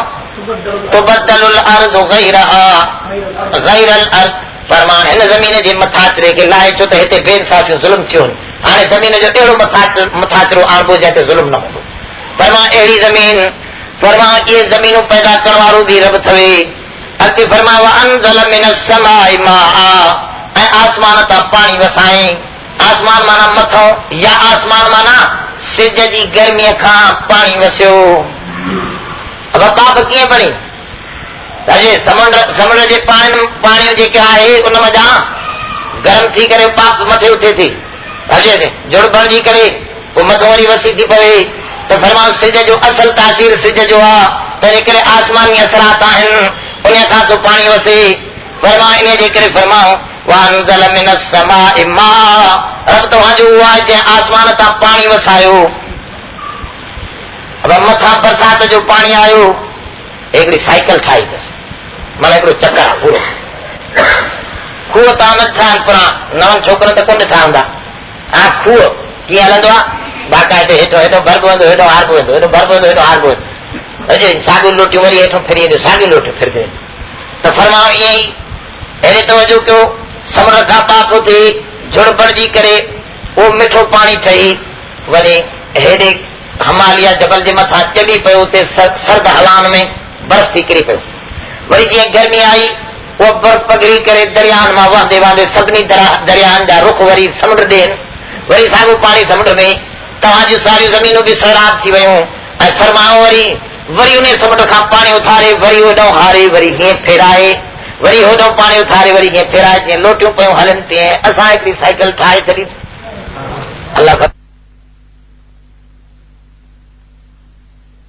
तुबद्दलुल अर्ज़ु गैरल अर्ज़, फरमा हिन ज़मीन जे मथाचरे खे लाहे छो त हिते बेइंसाफ़ियूं ज़ुल्म थियो, हाणे ज़मीन जो अहिड़ो मथाचरो आणिबो जंहिं ते ज़ुल्म न हूंदो। फरमा अहिड़ी ज़मीन, फरमा इहे ज़मीनूं पैदा करण वारो बि रब थवे। अॻिते फरमा वअनज़ल मिनस समाई माआ, ऐं आसमान तां पाणी वसाई। आसमान माना मथों, या आसमान माना सिज जी गर्मीअ खां पाणी वसियो। अब पाप कीअं बणी, समुंड जे पाणी जेके आहे उन मथां गरम थी करे पाप मथे उथे थी, जुड़ बणिजी करे पोइ मथो वरी वसी थी पवे। त फरमाऊं सिज जो असल तासीर सिज जो आहे, तंहिंजे करे आसमानी असरात आहिनि, उन खां तो पाणी वसे। फरमा इन जे करे फरमाऊं वअनज़ल मिनस समाई माआ, रब तव्हांजो उहो आहे जंहिं आसमान तां पाणी वसायो। अब मथां बरसाति जो पाणी आयो, हिकिड़ी साइकिल ठाही अथसि, माना हिकिड़ो चकर आहे पूरो। खूह तव्हां न ठाहिनि पुरा, नवनि छोकिरनि त कोन ॾिठा हूंदा। हा खूह कीअं हलंदो आहे, बाक़ाइदे हेठो हेठो भरबो वेंदो, हेठो हारबो वेंदो, हेठो भरबो वेंदो, हेठो हारबो वेंदो, साॻियूं लोटियूं वरी हेठो फिरी वेंदियूं, साॻियूं लोटियूं फिरंदियूं। त फरमाऊं ईअं ई अहिड़े तवजो कयो, समुंड खां पाप थी जुड़ बणिजी करे उहो मिठो पाणी ठही वञे हेॾे हिमालय जबल जे मथां चढ़ी पियो, उते सर्द हवाउनि में बर्फ़ थी किरी पियो। वरी जीअं गर्मी आई, उहा बर्फ़ पघिरी करे दरियानि मां वहंदे वहंदे सभिनी दरियानि जा रुख वरी समुंड ॾियनि, वरी साॻियो पाणी समुंड में, तव्हांजूं सारियूं ज़मीनूं बि सैराब थी वियूं। ऐं फरमाऊं वरी उन समुंड खां पाणी उथारे वरी होॾो हारे, वरी हीअं फेराए, वरी होॾो पाणी उथारे वरी हीअं फेराए, जीअं लोटियूं पियूं हलनि तीअं असां हिकिड़ी साइकिल ठाहे छॾी। अल्लाह